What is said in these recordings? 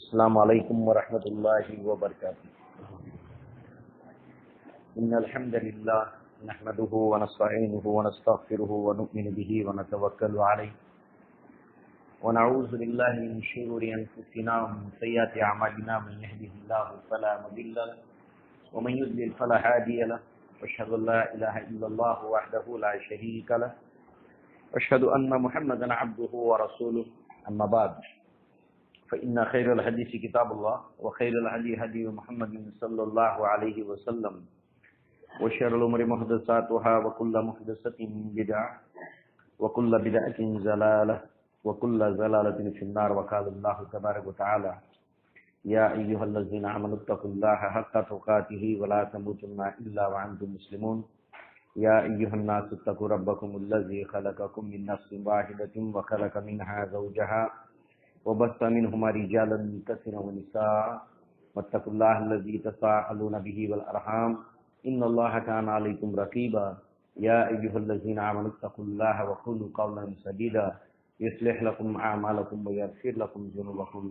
السلام علیکم ورحمۃ اللہ وبرکاتہ۔ ان الحمد للہ نحمده ونستعینه ونستغفره ونؤمن به ونتوکل علیہ ونعوذ باللہ من شرور انفسنا ومن سیئات اعمالنا، من يهده الله فلا مضل له ومن يضلل فلا هادي له، واشهد ان لا اله الا الله وحده لا شريك له، واشهد ان محمدا عبده ورسوله، اما بعد فإن خير الحديث كتاب الله وخير الهدي هدي محمد صلى الله عليه وسلم وشر الأمور محدثاتها وكل محدثة بدعة وكل بدعة ضلالة وكل ضلالة في النار، وقال الله تبارك وتعالى يا أيها الذين آمنوا اتقوا الله حق تقاته ولا تموتن إلا وأنتم مسلمون يا أيها الناس اتقوا ربكم الذي خلقكم من نفس واحدة وخلق منها زوجها وبث منهما رجالا كثيرا ونساء واتقوا الله الذي تساءلون به والأرحام إن الله كان عليكم رقيبا يا أيها الذين آمنوا اتقوا الله وقولوا قولا سديدا يصلح لكم أعمالكم ويغفر لكم ذنوبكم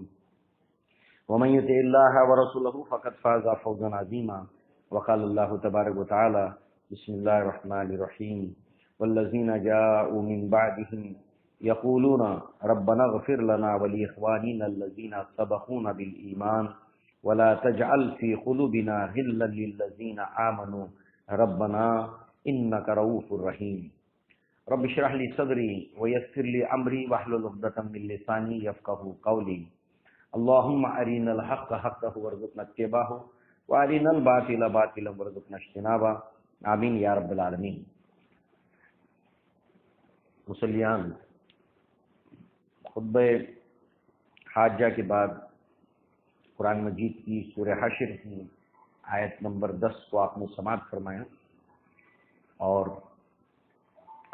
ومن يطع الله ورسوله فقد فاز فوزا عظيما، وقال الله تبارك وتعالى بسم الله الرحمن الرحيم والذين جاءوا من بعدهم يقولون ربنا اغفر لنا ولإخواننا الذين سبقونا بالإيمان ولا تجعل في قلوبنا غلا للذين آمنوا ربنا إنك رؤوف رحيم رب اشرح لي صدري ويسر لي أمري واحلل عقدة من لساني يفقهوا قولي اللهم أرنا الحق حقا وارزقنا اتباعه وأرنا الباطل باطلا وارزقنا اجتنابه آمين يا رب العالمين۔ مسلیان، خطبہ حاجہ کے بعد قرآن مجید کی سورہ حشر کی آیت نمبر 10 کو آپ نے سماعت فرمایا، اور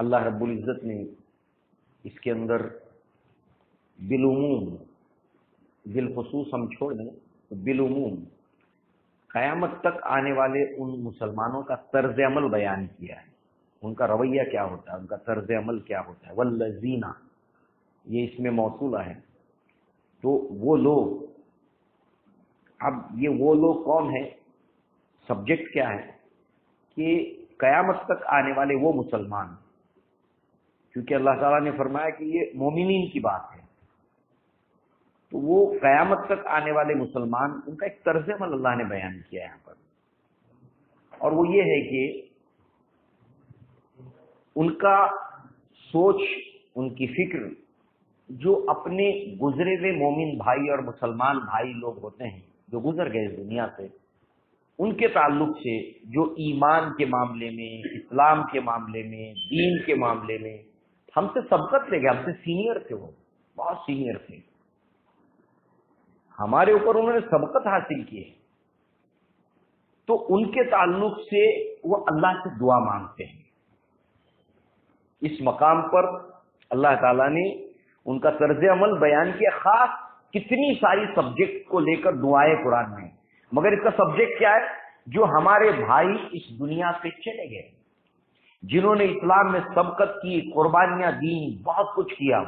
اللہ رب العزت نے اس کے اندر بالعموم، بالخصوص ہم چھوڑ دیں تو بالعموم قیامت تک آنے والے ان مسلمانوں کا طرز عمل بیان کیا ہے، ان کا رویہ کیا ہوتا ہے، ان کا طرز عمل کیا ہوتا ہے۔ والذین، یہ اس میں موصولہ ہے، تو وہ لوگ، اب یہ وہ لوگ کون ہیں، سبجیکٹ کیا ہے کہ قیامت تک آنے والے وہ مسلمان، کیونکہ اللہ تعالیٰ نے فرمایا کہ یہ مومنین کی بات ہے، تو وہ قیامت تک آنے والے مسلمان، ان کا ایک طرز عمل اللہ نے بیان کیا ہے یہاں پر، اور وہ یہ ہے کہ ان کا سوچ، ان کی فکر، جو اپنے گزرے ہوئے مومن بھائی اور مسلمان بھائی لوگ ہوتے ہیں جو گزر گئے اس دنیا سے، ان کے تعلق سے جو ایمان کے معاملے میں، اسلام کے معاملے میں، دین کے معاملے میں ہم سے سبقت لے گئے، ہم سے سینئر تھے، وہ بہت سینئر تھے، ہمارے اوپر انہوں نے سبقت حاصل کی ہے، تو ان کے تعلق سے وہ اللہ سے دعا مانگتے ہیں۔ اس مقام پر اللہ تعالیٰ نے ان کا طرز عمل بیان کیا، خاص کتنی ساری سبجیکٹ کو لے کر دعائیں قرآن میں، مگر اس کا سبجیکٹ کیا ہے؟ جو ہمارے بھائی اس دنیا سے چلے گئے، جنہوں نے اسلام میں سبقت کی، قربانیاں دی، بہت کچھ کیا،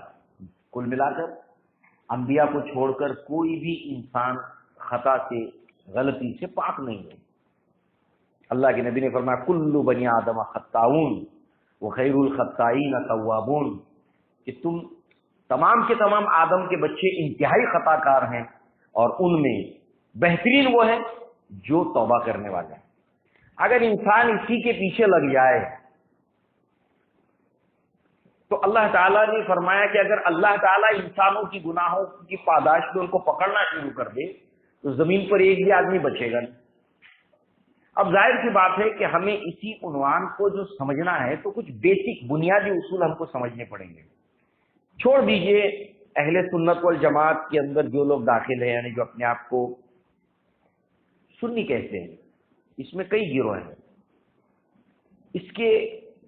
کل ملا کر انبیاء کو چھوڑ کر کوئی بھی انسان خطا سے، غلطی سے پاک نہیں ہے۔ اللہ کے نبی نے فرمایا کل بنی آدم خطاؤن وخیر الخطائین توابون، کہ تم تمام کے تمام آدم کے بچے انتہائی خطا کار ہیں، اور ان میں بہترین وہ ہیں جو توبہ کرنے والے ہیں۔ اگر انسان اسی کے پیچھے لگ جائے تو اللہ تعالیٰ نے فرمایا کہ اگر اللہ تعالیٰ انسانوں کی گناہوں کی پاداش میں ان کو پکڑنا شروع کر دے تو زمین پر ایک بھی آدمی بچے گا نہیں۔ اب ظاہر سی بات ہے کہ ہمیں اسی عنوان کو جو سمجھنا ہے تو کچھ بیسک بنیادی اصول ہم کو سمجھنے پڑیں گے۔ چھوڑ دیجئے اہل سنت والجماعت کے اندر جو لوگ داخل ہیں، یعنی جو اپنے آپ کو سنی کہتے ہیں، اس میں کئی گروہ ہیں، اس کے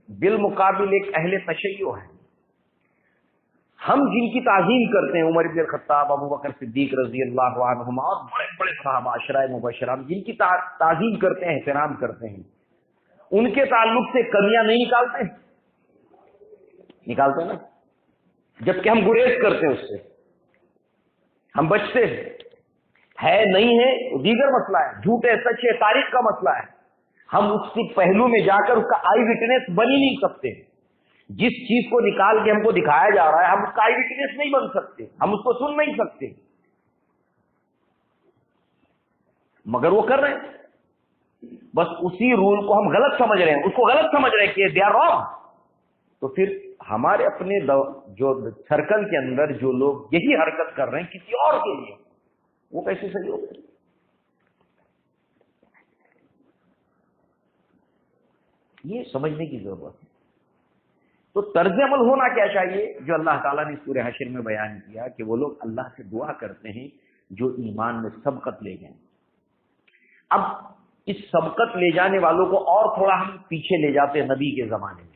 بالمقابل ایک اہل تشیع ہے۔ ہم جن کی تعظیم کرتے ہیں، عمر بن الخطاب، ابو بکر صدیق رضی اللہ عنہما، اور بڑے بڑے صحابہ عشرہ مبشرہ، جن کی تعظیم کرتے ہیں، احترام کرتے ہیں، ان کے تعلق سے کمیاں نہیں نکالتے ہیں نا، جبکہ ہم گریز کرتے ہیں اس سے، ہم بچتے ہیں، ہے نہیں ہے دیگر مسئلہ ہے، جھوٹ ہے سچ ہے تاریخ کا مسئلہ ہے. ہم اس کے پہلو میں جا کر اس کا آئی وٹنس بن ہی نہیں سکتے. جس چیز کو نکال کے ہم کو دکھایا جا رہا ہے ہم اس کا آئی وٹنس نہیں بن سکتے، ہم اس کو سن نہیں سکتے، مگر وہ کر رہے ہیں. بس اسی رول کو ہم غلط سمجھ رہے ہیں، اس کو غلط سمجھ رہے ہیں کہ دے آر رانگ. تو پھر ہمارے اپنے جو سرکل کے اندر جو لوگ یہی حرکت کر رہے ہیں کسی اور کے لیے، وہ کیسے صحیح ہو گئے؟ یہ سمجھنے کی ضرورت ہے. تو طرز عمل ہونا کیا چاہیے جو اللہ تعالیٰ نے سورہ حشر میں بیان کیا کہ وہ لوگ اللہ سے دعا کرتے ہیں جو ایمان میں سبقت لے گئے. اب اس سبقت لے جانے والوں کو اور تھوڑا ہم پیچھے لے جاتے ہیں نبی کے زمانے میں.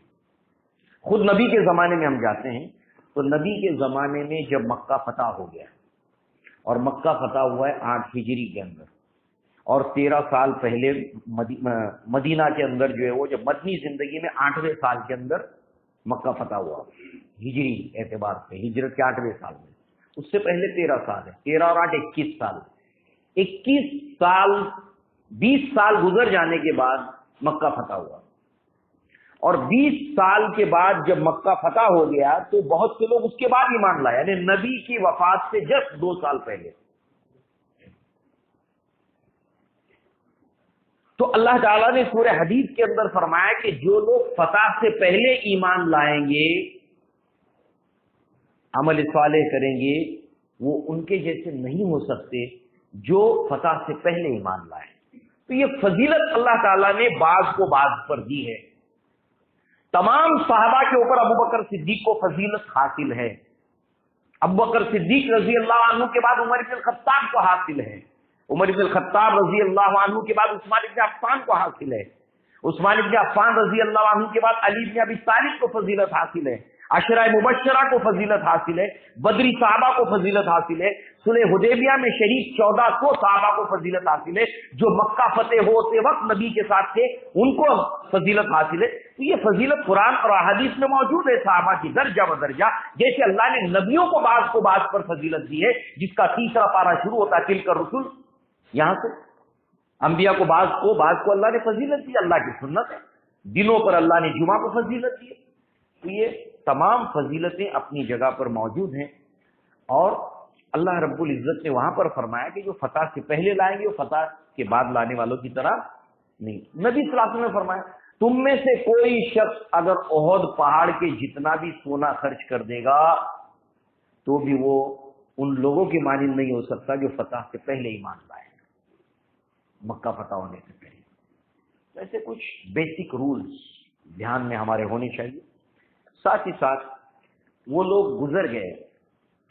خود نبی کے زمانے میں ہم جاتے ہیں تو نبی کے زمانے میں جب مکہ فتح ہو گیا، اور مکہ فتح ہوا ہے 8 ہجری کے اندر، اور 13 سال پہلے مدینہ کے اندر جو ہے وہ جب مدنی زندگی میں 8ویں سال کے اندر مکہ فتح ہوا ہجری اعتبار سے، ہجرت کے 8ویں سال میں. اس سے پہلے 13 سال ہے، 13 اور 8 21 سال. 21 سال 20 سال گزر جانے کے بعد مکہ فتح ہوا، اور 20 سال کے بعد جب مکہ فتح ہو گیا تو بہت سے لوگ اس کے بعد ایمان لائے، یعنی نبی کی وفات سے جسٹ 2 سال پہلے. تو اللہ تعالیٰ نے سورہ حدید کے اندر فرمایا کہ جو لوگ فتح سے پہلے ایمان لائیں گے، عمل صالح کریں گے، وہ ان کے جیسے نہیں ہو سکتے جو فتح سے پہلے ایمان لائیں. تو یہ فضیلت اللہ تعالیٰ نے بعض کو بعض پر دی ہے. تمام صحابہ کے اوپر ابوبکر صدیق کو فضیلت حاصل ہے. ابوبکر صدیق رضی اللہ عنہ کے بعد عمر بن الخطاب کو حاصل ہے. عمر بن الخطاب رضی اللہ عنہ کے بعد عثمان بن عفان کو حاصل ہے. عثمان بن عفان رضی اللہ عنہ کے بعد علی بن ابی طالب کو فضیلت حاصل ہے. عشرہ مبشرہ کو فضیلت حاصل ہے. بدری صحابہ کو فضیلت حاصل ہے. صلح حدیبیہ میں شریک 1400 صحابہ کو فضیلت حاصل ہے. جو مکہ فتح ہوتے وقت نبی کے ساتھ تھے ان کو فضیلت حاصل ہے. تو یہ فضیلت قرآن اور احادیث میں موجود ہے صحابہ کی درجہ بدرجہ، جیسے اللہ نے نبیوں کو بعض پر فضیلت دی ہے، جس کا تیسرا پارہ شروع ہوتا ہے تلک الرسل. یہاں سے انبیاء کو بعض کو اللہ نے فضیلت دی، اللہ کی سنت ہے. دنوں پر اللہ نے جمعہ کو فضیلت دی. تو یہ تمام فضیلتیں اپنی جگہ پر موجود ہیں، اور اللہ رب العزت نے وہاں پر فرمایا کہ جو فتح سے پہلے لائیں گے وہ فتح کے بعد لانے والوں کی طرح نہیں. نبی صلی اللہ علیہ وسلم نے فرمایا تم میں سے کوئی شخص اگر احد پہاڑ کے جتنا بھی سونا خرچ کر دے گا تو بھی وہ ان لوگوں کی مانند نہیں ہو سکتا جو فتح سے پہلے ایمان لائے، مکہ فتح ہونے سے پہلے. ایسے کچھ بیسک رولز دھیان میں ہمارے ہونے چاہیے. ساتھ ہی ساتھ وہ لوگ گزر گئے،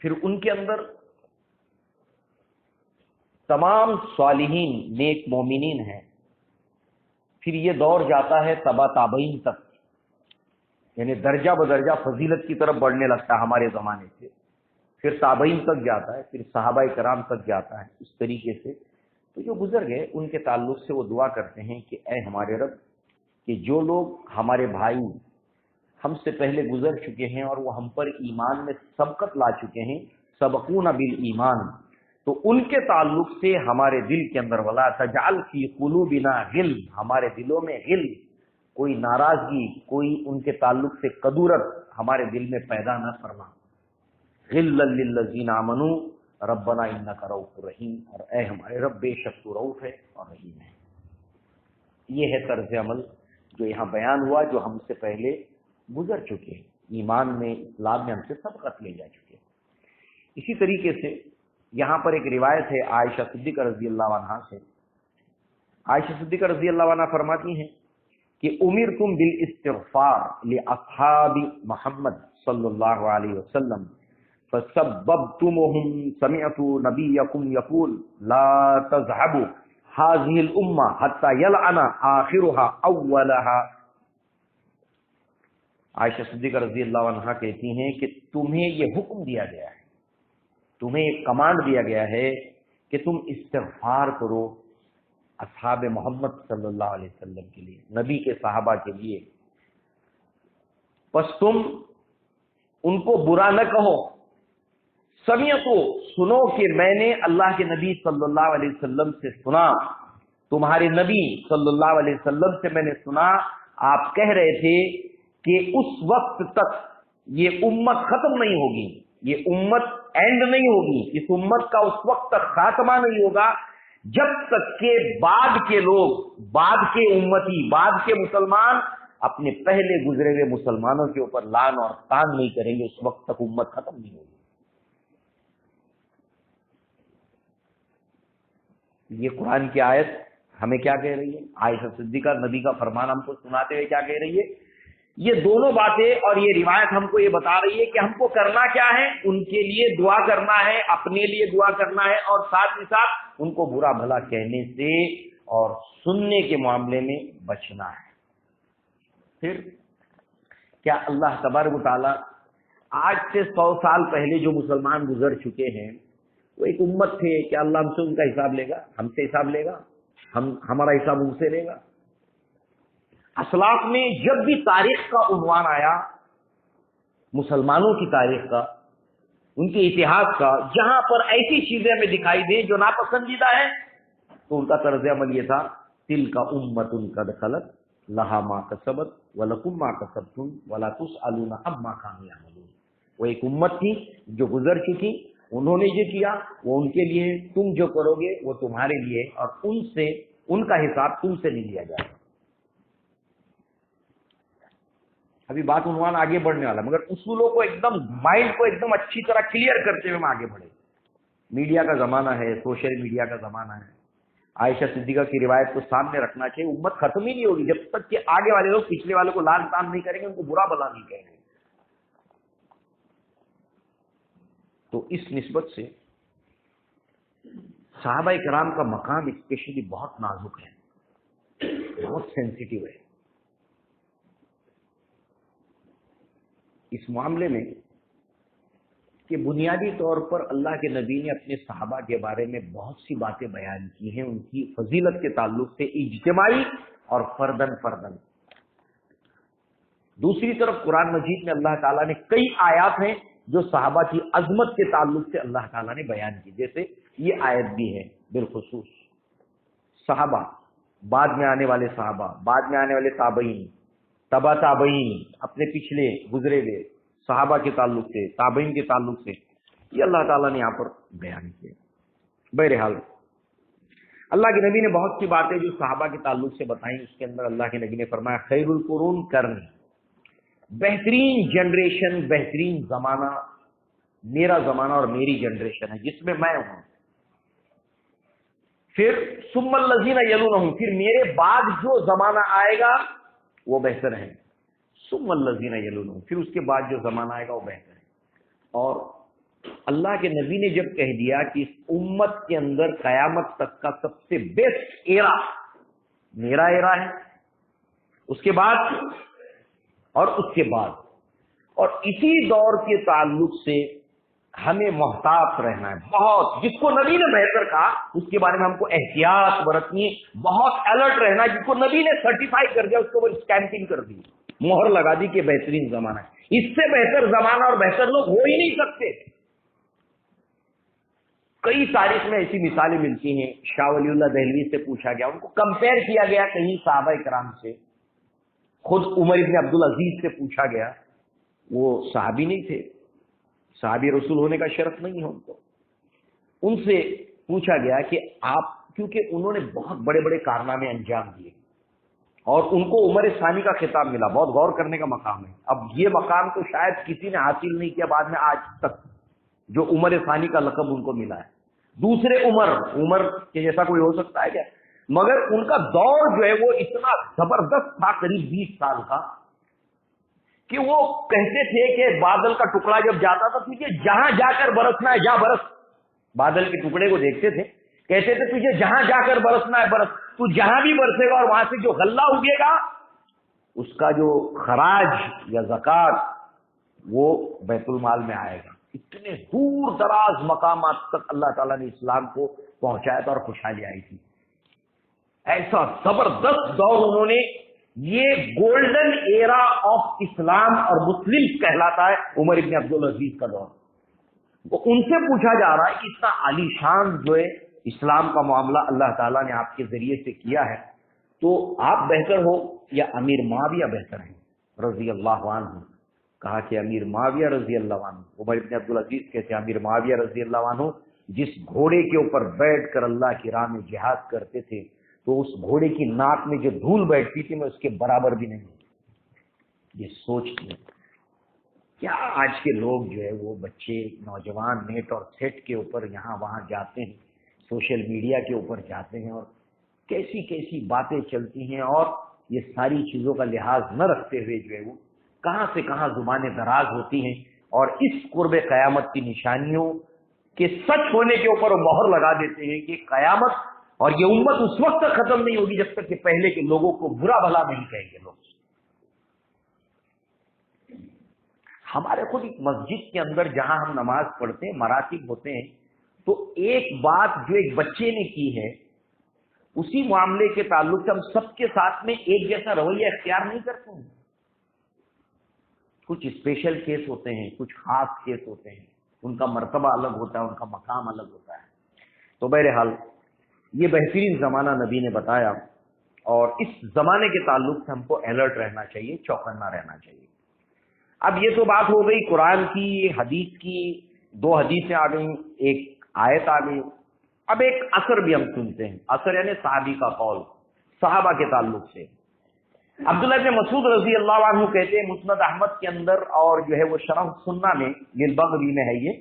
پھر ان کے اندر تمام صالحین نیک مومنین ہیں. پھر یہ دور جاتا ہے تبا تابعین تک، یعنی درجہ بدرجہ فضیلت کی طرف بڑھنے لگتا ہے ہمارے زمانے سے. پھر تابعین تک جاتا ہے، پھر صحابہ کرام تک جاتا ہے. اس طریقے سے تو جو گزر گئے ان کے تعلق سے وہ دعا کرتے ہیں کہ اے ہمارے رب، کہ جو لوگ ہمارے بھائی ہم سے پہلے گزر چکے ہیں اور وہ ہم پر ایمان میں سبقت لا چکے ہیں، سبقونا بالایمان، تو ان کے تعلق سے ہمارے دل کے اندر ولا تجعل فی قلوبنا غل، ہمارے دلوں میں غل، کوئی ناراضگی، کوئی ان کے تعلق سے کدورت ہمارے دل میں پیدا نہ فرما. غلا للذین آمنوا ربنا انک رؤوف رحیم، اور اے ہمارے رب بے شک تو رؤوف ہے اور رحیم ہے. یہ ہے طرز عمل جو یہاں بیان ہوا، جو ہم سے پہلے گزر چکے ہیں، ایمان میں اسلام میں ہم سے سبقت لے جا چکے ہیں. اسی طریقے سے یہاں پر ایک روایت ہے عائشہ صدیقہ رضی اللہ عنہا سے. عائشہ صدیقہ رضی اللہ عنہا فرماتی ہیں کہ امرتم بالاستغفار لاصحاب محمد صلی اللہ علیہ وسلم فسببتمهم، سمعت نبیکم یقول لا تذهبوا هذه الامه حتى يلعن آخرها اولها. عائشہ صدیقہ رضی اللہ عنہا کہتی ہیں کہ تمہیں یہ حکم دیا گیا ہے، تمہیں ایک کمانڈ دیا گیا ہے کہ تم استغفار کرو اصحاب محمد صلی اللہ علیہ وسلم کے لیے، نبی کے صحابہ کے لیے. پس تم ان کو برا نہ کہو سمیعتو سنو کہ میں نے اللہ کے نبی صلی اللہ علیہ وسلم سے سنا، تمہارے نبی صلی اللہ علیہ وسلم سے میں نے سنا، آپ کہہ رہے تھے کہ اس وقت تک یہ امت ختم نہیں ہوگی، یہ امت اینڈ نہیں ہوگی، اس امت کا اس وقت تک خاتمہ نہیں ہوگا جب تک کہ بعد کے لوگ، بعد کے امتی، بعد کے مسلمان اپنے پہلے گزرے ہوئے مسلمانوں کے اوپر لعن اور طعن نہیں کریں گے، اس وقت تک امت ختم نہیں ہوگی۔ یہ قرآن کی آیت ہمیں کیا کہہ رہی ہے؟ عائشہ صدیقہ نبی کا فرمان ہم کو سناتے ہوئے کیا کہہ رہی ہے؟ یہ دونوں باتیں اور یہ روایت ہم کو یہ بتا رہی ہے کہ ہم کو کرنا کیا ہے، ان کے لیے دعا کرنا ہے، اپنے لیے دعا کرنا ہے، اور ساتھ ہی ساتھ ان کو برا بھلا کہنے سے اور سننے کے معاملے میں بچنا ہے۔ پھر کیا اللہ تبارک و تعالیٰ آج سے 100 سال پہلے جو مسلمان گزر چکے ہیں وہ ایک امت تھے، کیا اللہ ہم سے ان کا حساب لے گا؟ ہم سے حساب لے گا؟ ہمارا حساب ان سے لے گا؟ اسلاف میں جب بھی تاریخ کا عنوان آیا، مسلمانوں کی تاریخ کا، ان کے اتحاد کا، جہاں پر ایسی چیزیں ہمیں دکھائی دیں جو ناپسندیدہ ہیں، تو ان کا طرز عمل یہ تھا، تلک امۃ قد خلت لہا ما کسبت ولکم ما کسبتم ولا تسألون عما کانوا یعملون۔ وہ ایک امت تھی جو گزر چکی، انہوں نے یہ کیا، وہ ان کے لیے، تم جو کرو گے وہ تمہارے لیے، اور ان سے ان کا حساب تم سے نہیں لیا جائے گا۔ ابھی بات عنوان آگے بڑھنے والا، مگر اصولوں کو ایک دم، مائنڈ کو ایک دم اچھی طرح کلیئر کرتے ہوئے ہم آگے بڑھے۔ میڈیا کا زمانہ ہے، سوشل میڈیا کا زمانہ ہے، عائشہ صدیقہ کی روایت کو سامنے رکھنا چاہیے۔ امت ختم ہی نہیں ہوگی جب تک کہ آگے والے لوگ پچھلے والوں کو لعن طعن نہیں کریں گے، ان کو برا بھلا نہیں کہیں گے۔ تو اس نسبت سے صحابہ کرام کا مقام اسپیشلی بہت نازک ہے، بہت سینسیٹیو ہے۔ اس معاملے میں کہ بنیادی طور پر اللہ کے نبی نے اپنے صحابہ کے بارے میں بہت سی باتیں بیان کی ہیں، ان کی فضیلت کے تعلق سے اجتماعی اور فردن فردن۔ دوسری طرف قرآن مجید میں اللہ تعالیٰ نے کئی آیات ہیں جو صحابہ کی عظمت کے تعلق سے اللہ تعالیٰ نے بیان کی، جیسے یہ آیت بھی ہے بالخصوص صحابہ، بعد میں آنے والے صحابہ، بعد میں آنے والے تابعین، تبع تابعین، اپنے پچھلے گزرے ہوئے صحابہ کے تعلق سے، تابعین کے تعلق سے، یہ اللہ تعالیٰ نے یہاں پر بیان کیا۔ بہرحال اللہ کے نبی نے بہت سی باتیں جو صحابہ کے تعلق سے بتائیں، اس کے اندر اللہ کے نبی نے فرمایا خیر القرون قرنی، بہترین جنریشن، بہترین زمانہ میرا زمانہ اور میری جنریشن ہے جس میں میں ہوں۔ پھر ثم الذین یلونہم، پھر میرے بعد جو زمانہ آئے گا وہ بہتر ہے، ثم الذین یلونہم، پھر اس کے بعد جو زمانہ آئے گا وہ بہتر ہے۔ اور اللہ کے نبی نے جب کہہ دیا کہ اس امت کے اندر قیامت تک کا سب سے بیسٹ ایرا میرا ایرا ہے، اس کے بعد اور اس کے بعد، اور اسی دور کے تعلق سے ہمیں محتاط رہنا ہے بہت۔ جس کو نبی نے بہتر کہا اس کے بارے میں ہم کو احتیاط برتنی ہے، بہت الرٹ رہنا ہے۔ جس کو نبی نے سرٹیفائی کر دیا اس کو وہ اسٹیمپنگ کر دی، مہر لگا دی کہ بہترین زمانہ ہے، اس سے بہتر زمانہ اور بہتر لوگ ہو ہی نہیں سکتے۔ کئی تاریخ میں ایسی مثالیں ملتی ہیں۔ شاہ ولی اللہ دہلوی سے پوچھا گیا، ان کو کمپیئر کیا گیا کہیں صحابہ کرام سے، خود عمر ابن عبدالعزیز سے پوچھا گیا، وہ صحابی نہیں تھے، صحابی رسول ہونے کا شرف نہیں ہے ان کو، ان سے پوچھا گیا کہ آپ، کیونکہ انہوں نے بہت بڑے بڑے کارنامے انجام دیے اور ان کو عمر ثانی کا خطاب ملا، بہت غور کرنے کا مقام ہے۔ اب یہ مقام تو شاید کسی نے حاصل نہیں کیا بعد میں آج تک، جو عمر ثانی کا لقب ان کو ملا ہے۔ دوسرے عمر کے جیسا کوئی ہو سکتا ہے کیا؟ مگر ان کا دور جو ہے وہ اتنا زبردست تھا، قریب 20 سال کا، کہ وہ کہتے تھے کہ بادل کا ٹکڑا جب جاتا تھا تجھے جہاں جا کر برسنا ہے جا برس، بادل کے ٹکڑے کو دیکھتے تھے، کہتے تھے تجھے جہاں جا کر برسنا ہے برس، تو جہاں بھی برسے گا اور وہاں سے جو غلہ اگے گا اس کا جو خراج یا زکات وہ بیت المال میں آئے گا۔ اتنے دور دراز مقامات تک اللہ تعالیٰ نے اسلام کو پہنچایا تھا اور خوشحالی آئی تھی۔ ایسا زبردست دور انہوں نے، یہ گولڈن ایرا آف اسلام اور مسلم کہلاتا ہے عمر ابن عبدالعزیز کا دور۔ ان سے پوچھا جا رہا ہے کہ اتنا عالی شان جو ہے اسلام کا معاملہ اللہ تعالیٰ نے آپ کے ذریعے سے کیا ہے، تو آپ بہتر ہو یا امیر معاویہ بہتر ہیں رضی اللہ عنہ؟ کہا کہ امیر معاویہ رضی اللہ عنہ۔ عمر بن عبدالعزیز کہتے ہیں امیر معاویہ رضی اللہ عنہ جس گھوڑے کے اوپر بیٹھ کر اللہ کی راہ میں جہاد کرتے تھے تو اس گھوڑے کی ناک میں جو دھول بیٹھتی تھی میں اس کے برابر بھی نہیں ہوں۔ یہ سوچتے کیا آج کے لوگ جو ہے وہ بچے نوجوان نیٹ اور سیٹ کے اوپر یہاں وہاں جاتے ہیں، سوشل میڈیا کے اوپر جاتے ہیں، اور کیسی کیسی باتیں چلتی ہیں، اور یہ ساری چیزوں کا لحاظ نہ رکھتے ہوئے جو ہے وہ کہاں سے کہاں زبانیں دراز ہوتی ہیں، اور اس قرب قیامت کی نشانیوں کے سچ ہونے کے اوپر وہ مہر لگا دیتے ہیں کہ قیامت اور یہ امت اس وقت تک ختم نہیں ہوگی جب تک کہ پہلے کے لوگوں کو برا بھلا نہیں کہیں گے لوگ۔ ہمارے خود ایک مسجد کے اندر جہاں ہم نماز پڑھتے ہیں، مراتب ہوتے ہیں، تو ایک بات جو ایک بچے نے کی ہے اسی معاملے کے تعلق سے ہم سب کے ساتھ میں ایک جیسا رویہ اختیار نہیں کرتے ہیں۔ کچھ اسپیشل کیس ہوتے ہیں، کچھ خاص کیس ہوتے ہیں، ان کا مرتبہ الگ ہوتا ہے، ان کا مقام الگ ہوتا ہے۔ تو بہرحال یہ بہترین زمانہ نبی نے بتایا، اور اس زمانے کے تعلق سے ہم کو الرٹ رہنا چاہیے، چوکنا رہنا چاہیے۔ اب یہ تو بات ہو گئی قرآن کی، حدیث کی، دو حدیثیں آ گئیں، ایک آیت آ گئی۔ اب ایک اثر بھی ہم سنتے ہیں، اثر یعنی صحابی کا قول، صحابہ کے تعلق سے۔ عبداللہ بن مسعود رضی اللہ عنہ کہتے ہیں، مسند احمد کے اندر اور جو ہے وہ شرح سنہ میں للبغوی میں ہے یہ،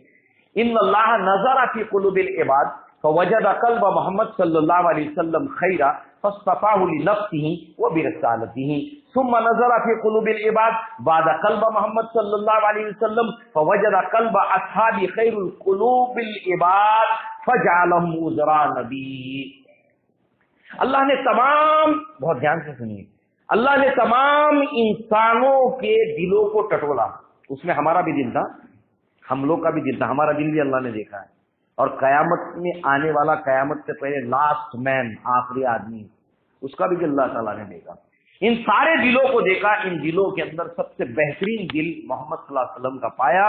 ان اللہ نظر فی قلوب العباد فوجد قلب محمد صلی اللہ علیہ وسلم خیرا فاصطفاه لنفسه وبرسالته ثم نظر في قلوب العباد بعد قلب محمد صلی اللہ علیہ وسلم فوجد قلب اصحاب خیر القلوب العباد فجعلهم وزراء نبی۔ اللہ نے تمام، بہت دھیان سے سنیے، اللہ نے تمام انسانوں کے دلوں کو ٹٹولا، اس میں ہمارا بھی دل تھا، ہم لوگ کا بھی دل تھا، ہمارا دل بھی اللہ نے دیکھا ہے، اور قیامت میں آنے والا، قیامت سے پہلے لاسٹ مین، آخری آدمی، اس کا بھی دل اللہ تعالیٰ نے دیکھا۔ ان سارے دلوں کو دیکھا، ان دلوں کے اندر سب سے بہترین دل محمد صلی اللہ علیہ وسلم کا پایا،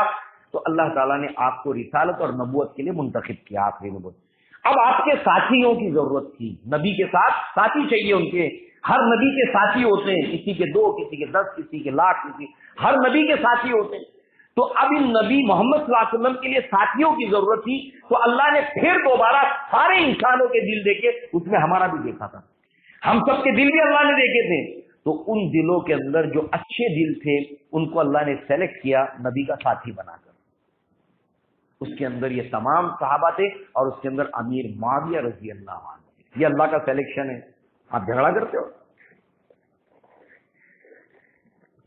تو اللہ تعالیٰ نے آپ کو رسالت اور نبوت کے لیے منتخب کیا، آخری نبوت۔ اب آپ کے ساتھیوں کی ضرورت تھی، نبی کے ساتھ ساتھی چاہیے ان کے، ہر نبی کے ساتھی ہوتے ہیں، کسی کے 2، کسی کے 10، کسی کے لاکھ، ہر نبی کے ساتھی ہوتے ہیں۔ تو اب ان نبی محمد صلی اللہ علیہ وسلم کے لیے ساتھیوں کی ضرورت تھی، تو اللہ نے پھر دوبارہ سارے انسانوں کے دل دیکھے، اس میں ہمارا بھی دیکھا تھا، ہم سب کے دل بھی اللہ نے دیکھے تھے، تو ان دلوں کے اندر جو اچھے دل تھے ان کو اللہ نے سلیکٹ کیا نبی کا ساتھی بنا کر۔ اس کے اندر یہ تمام صحابہ تھے، اور اس کے اندر امیر معاویہ رضی اللہ عنہ تھے۔ یہ اللہ کا سلیکشن ہے۔ آپ جھگڑا کرتے ہو،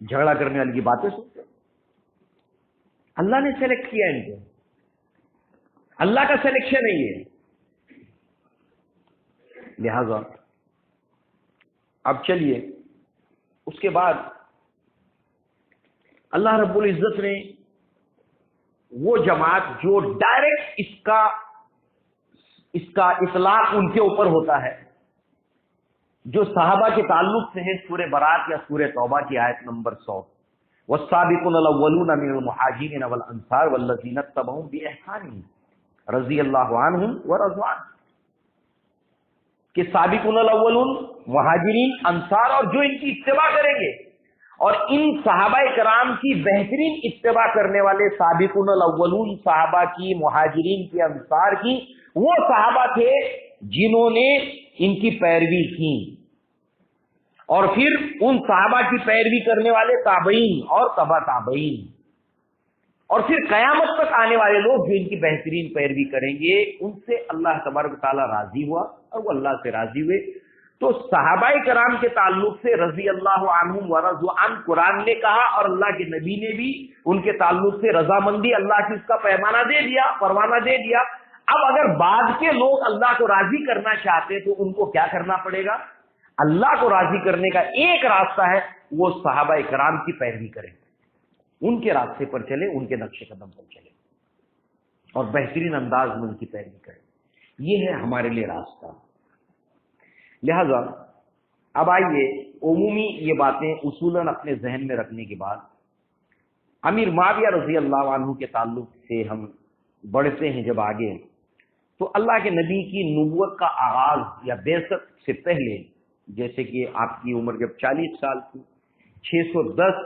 جھگڑا کرنے والی کی باتیں سنتے ہو، اللہ نے سلیکٹ کیا ان کو، اللہ کا سلیکشن ہے یہ۔ لہذا اب چلیے اس کے بعد اللہ رب العزت نے وہ جماعت جو ڈائریکٹ اس کا اطلاق ان کے اوپر ہوتا ہے، جو صحابہ کے تعلق سے ہے، سورہ برات یا سورہ توبہ کی آیت نمبر 100، والسابقون الاولون من المہاجرین والانصار والذین اتبعوهم بإحسان رضی اللہ عنہم ورضوا عنہ، کہ سابقون الاولون، مہاجرین، انصار، اور جو ان کی اتباع کریں گے، اور ان صحابہ کرام کی بہترین اتباع کرنے والے سابقون الاولون، صحابہ کی، مہاجرین کی، انصار کی، وہ صحابہ تھے جنہوں نے ان کی پیروی کی، اور پھر ان صحابہ کی پیروی کرنے والے تابعین اور تبع تابعین، اور پھر قیامت تک آنے والے لوگ جو ان کی بہترین پیروی کریں گے، ان سے اللہ تبارک تعالیٰ راضی ہوا اور وہ اللہ سے راضی ہوئے۔ تو صحابہ کرام کے تعلق سے رضی اللہ عنہم ورضوا عنہ قرآن نے کہا، اور اللہ کے نبی نے بھی ان کے تعلق سے رضامندی اللہ کی اس کا پیمانہ دے دیا، پروانہ دے دیا۔ اب اگر بعد کے لوگ اللہ کو راضی کرنا چاہتے تو ان کو کیا کرنا پڑے گا؟ اللہ کو راضی کرنے کا ایک راستہ ہے، وہ صحابہ کرام کی پیروی کریں، ان کے راستے پر چلے، ان کے نقش قدم پر چلے، اور بہترین انداز میں ان کی پیروی کریں۔ یہ ہے ہمارے لیے راستہ۔ لہذا اب آئیے عمومی یہ باتیں اصولاً اپنے ذہن میں رکھنے کے بعد امیر معاویہ رضی اللہ عنہ کے تعلق سے ہم بڑھتے ہیں جب آگے، تو اللہ کے نبی کی نبوت کا آغاز یا بعثت سے پہلے، جیسے کہ آپ کی عمر جب 40 سال کی، 610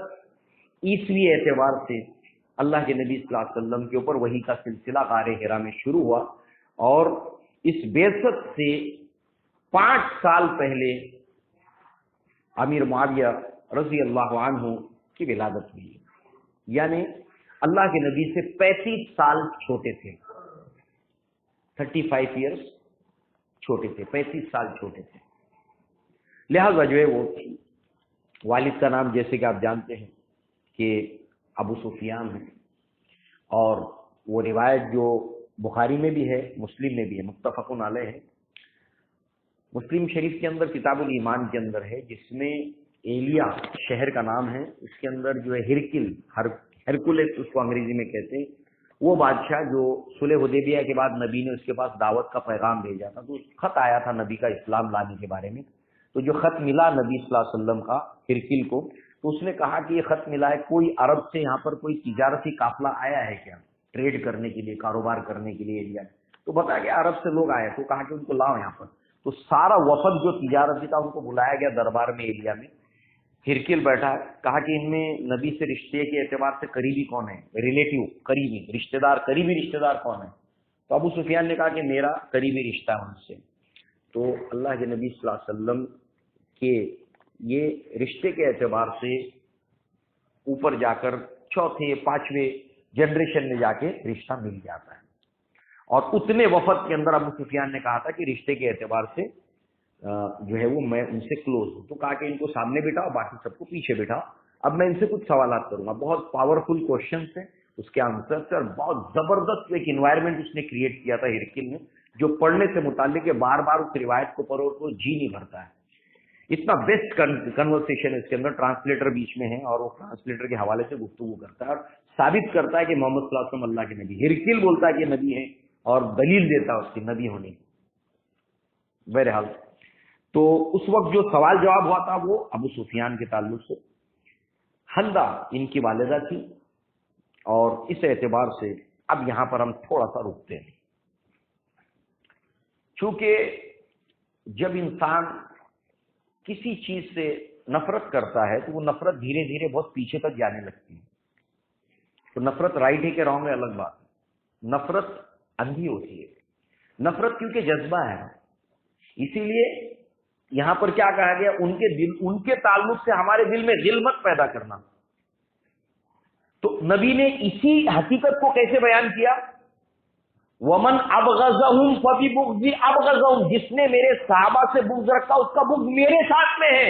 عیسوی اعتبار سے اللہ کے نبی صلی اللہ علیہ وسلم کے اوپر وحی کا سلسلہ غار حرا میں شروع ہوا، اور اس بعثت سے 5 سال پہلے امیر معاویہ رضی اللہ عنہ کی ولادت ہوئی، یعنی اللہ کے نبی سے 35 سال چھوٹے تھے، 35 ایئرس چھوٹے تھے، 35 سال چھوٹے تھے۔ لہذا جو ہے وہ والد کا نام جیسے کہ آپ جانتے ہیں کہ ابو سفیان ہے، اور وہ روایت جو بخاری میں بھی ہے، مسلم میں بھی ہے، متفق علیہ ہے۔ مسلم شریف کے اندر کتاب الایمان کے اندر ہے، جس میں ایلیا شہر کا نام ہے، اس کے اندر جو ہے ہرکولس اس کو انگریزی میں کہتے ہیں، وہ بادشاہ جو صلح حدیبیہ کے بعد نبی نے اس کے پاس دعوت کا پیغام بھیجا تھا، تو خط آیا تھا نبی کا اسلام لانے کے بارے میں، تو جو خط ملا نبی صلی اللہ علیہ وسلم کا ہرکل کو، تو اس نے کہا کہ یہ خط ملا ہے، کوئی عرب سے یہاں پر کوئی تجارتی قافلہ آیا ہے کیا، ٹریڈ کرنے کے لیے، کاروبار کرنے کے لیے ایریا؟ تو بتایا کہ عرب سے لوگ آئے، تو کہا کہ ان کو لاؤ یہاں پر، تو سارا وفد جو تجارتی تھا ان کو بلایا گیا دربار میں ایریا میں، ہرکل بیٹھا، کہا کہ ان میں نبی سے رشتے کے اعتبار سے قریبی کون ہے، ریلیٹیو قریبی رشتہ دار، قریبی رشتہ دار کون ہے؟ تو ابو سفیان نے کہا کہ میرا قریبی رشتہ ہے ان سے۔ تو اللہ کے نبی صلی اللہ علیہ وسلم کے یہ رشتے کے اعتبار سے اوپر جا کر 4تھے 5ویں جنریشن میں جا کے رشتہ مل جاتا ہے، اور اتنے وفد کے اندر ابو سفیان نے کہا تھا کہ رشتے کے اعتبار سے جو ہے وہ میں ان سے کلوز ہوں، تو کہا کہ ان کو سامنے بٹھاؤ، باقی سب کو پیچھے بٹھاؤ، اب میں ان سے کچھ سوالات کروں گا۔ بہت پاورفل کوشچنس ہیں اس کے آنسر سے، اور بہت زبردست ایک انوائرمنٹ اس نے کریٹ کیا تھا ہرکل نے، جو پڑھنے سے متعلق ہے، بار بار اس روایت کو پڑھو تو جی نہیں بھرتا ہے، اتنا بیسٹ کنورسیشن اس کے اندر، ٹرانسلیٹر بیچ میں ہے اور وہ ٹرانسلیٹر کے حوالے سے گفتگو کرتا ہے اور ثابت کرتا ہے کہ محمد صلی اللہ علیہ وسلم اللہ کے نبی، ہرکل بولتا ہے کہ نبی ہے اور دلیل دیتا ہے اس کی نبی ہونے کی۔ بہرحال تو اس وقت جو سوال جواب ہوا تھا وہ ابو سفیان کے تعلق سے، حندہ ان کی والدہ تھی، اور اس اعتبار سے اب یہاں پر ہم تھوڑا سا رکتے ہیں، چونکہ جب انسان کسی چیز سے نفرت کرتا ہے تو وہ نفرت دھیرے دھیرے بہت پیچھے تک جانے لگتی ہے۔ تو نفرت رائٹ ہے کہ رانگ ہے الگ بات ہے، نفرت اندھی ہوتی ہے، نفرت کیونکہ جذبہ ہے، اسی لیے یہاں پر کیا کہا گیا، ان کے تعلق سے ہمارے دل میں غل مت پیدا کرنا۔ تو نبی نے اسی حقیقت کو کیسے بیان کیا، ومن ابغضهم فببغضی ابغضهم، جس نے میرے صحابہ سے بغض رکھا اس کا بغض میرے ساتھ میں ہے،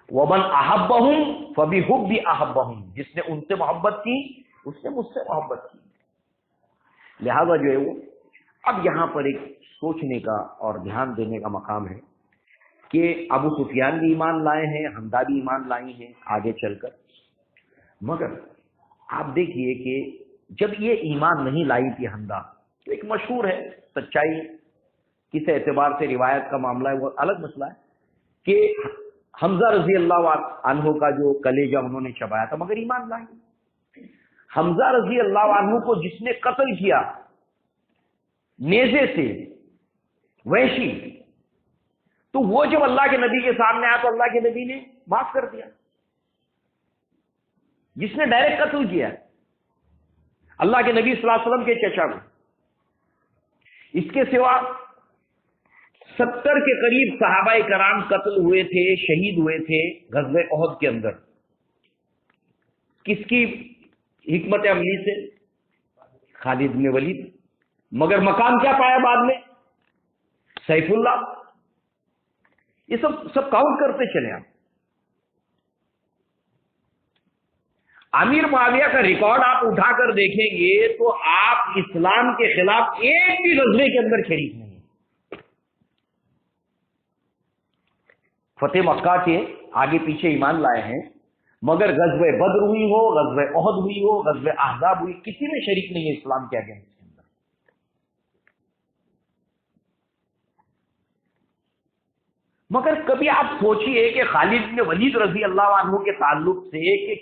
ومن احبهم فبحبی احبهم، جس نے ان سے محبت کی اس نے مجھ سے محبت کی۔ لہذا جو ہے وہ اب یہاں پر ایک سوچنے کا اور دھیان دینے کا مقام ہے کہ ابو سفیان بھی ایمان لائے ہیں، حمدہ بھی ایمان لائی ہیں آگے چل کر، مگر آپ دیکھیے کہ جب یہ ایمان نہیں لائی تھی حمدہ، تو ایک مشہور ہے سچائی کس اعتبار سے روایت کا معاملہ ہے وہ الگ مسئلہ ہے کہ حمزہ رضی اللہ عنہ کا جو کلیجہ انہوں نے چبایا تھا مگر ایمان لائی۔ حمزہ رضی اللہ عنہ کو جس نے قتل کیا نیزے سے، وحشی، تو وہ جب اللہ کے نبی کے سامنے آیا تو اللہ کے نبی نے معاف کر دیا۔ جس نے ڈائریکٹ قتل کیا اللہ کے نبی صلی اللہ علیہ وسلم کے چچا کو، اس کے سوا 70 کے قریب صحابہ کرام قتل ہوئے تھے، شہید ہوئے تھے غزوہ احد کے اندر، کس کی حکمت عملی سے؟ خالد بن ولید، مگر مقام کیا پایا بعد میں؟ سیف اللہ۔ یہ سب کاؤنٹ کرتے چلے آپ۔ امیر معاویہ کا ریکارڈ آپ اٹھا کر دیکھیں گے تو آپ اسلام کے خلاف ایک بھی غزوے کے اندر شریک نہیں ہیں۔ فتح مکہ کے آگے پیچھے ایمان لائے ہیں، مگر غزوہ بدر ہوئی ہو، غزوہ احد ہوئی ہو، غزوہ احزاب ہوئی، کسی میں شریک نہیں ہے اسلام کے اگینسٹ کے اندر۔ مگر کبھی آپ سوچئے کہ خالد بن ولید رضی اللہ عنہ کے تعلق سے کہ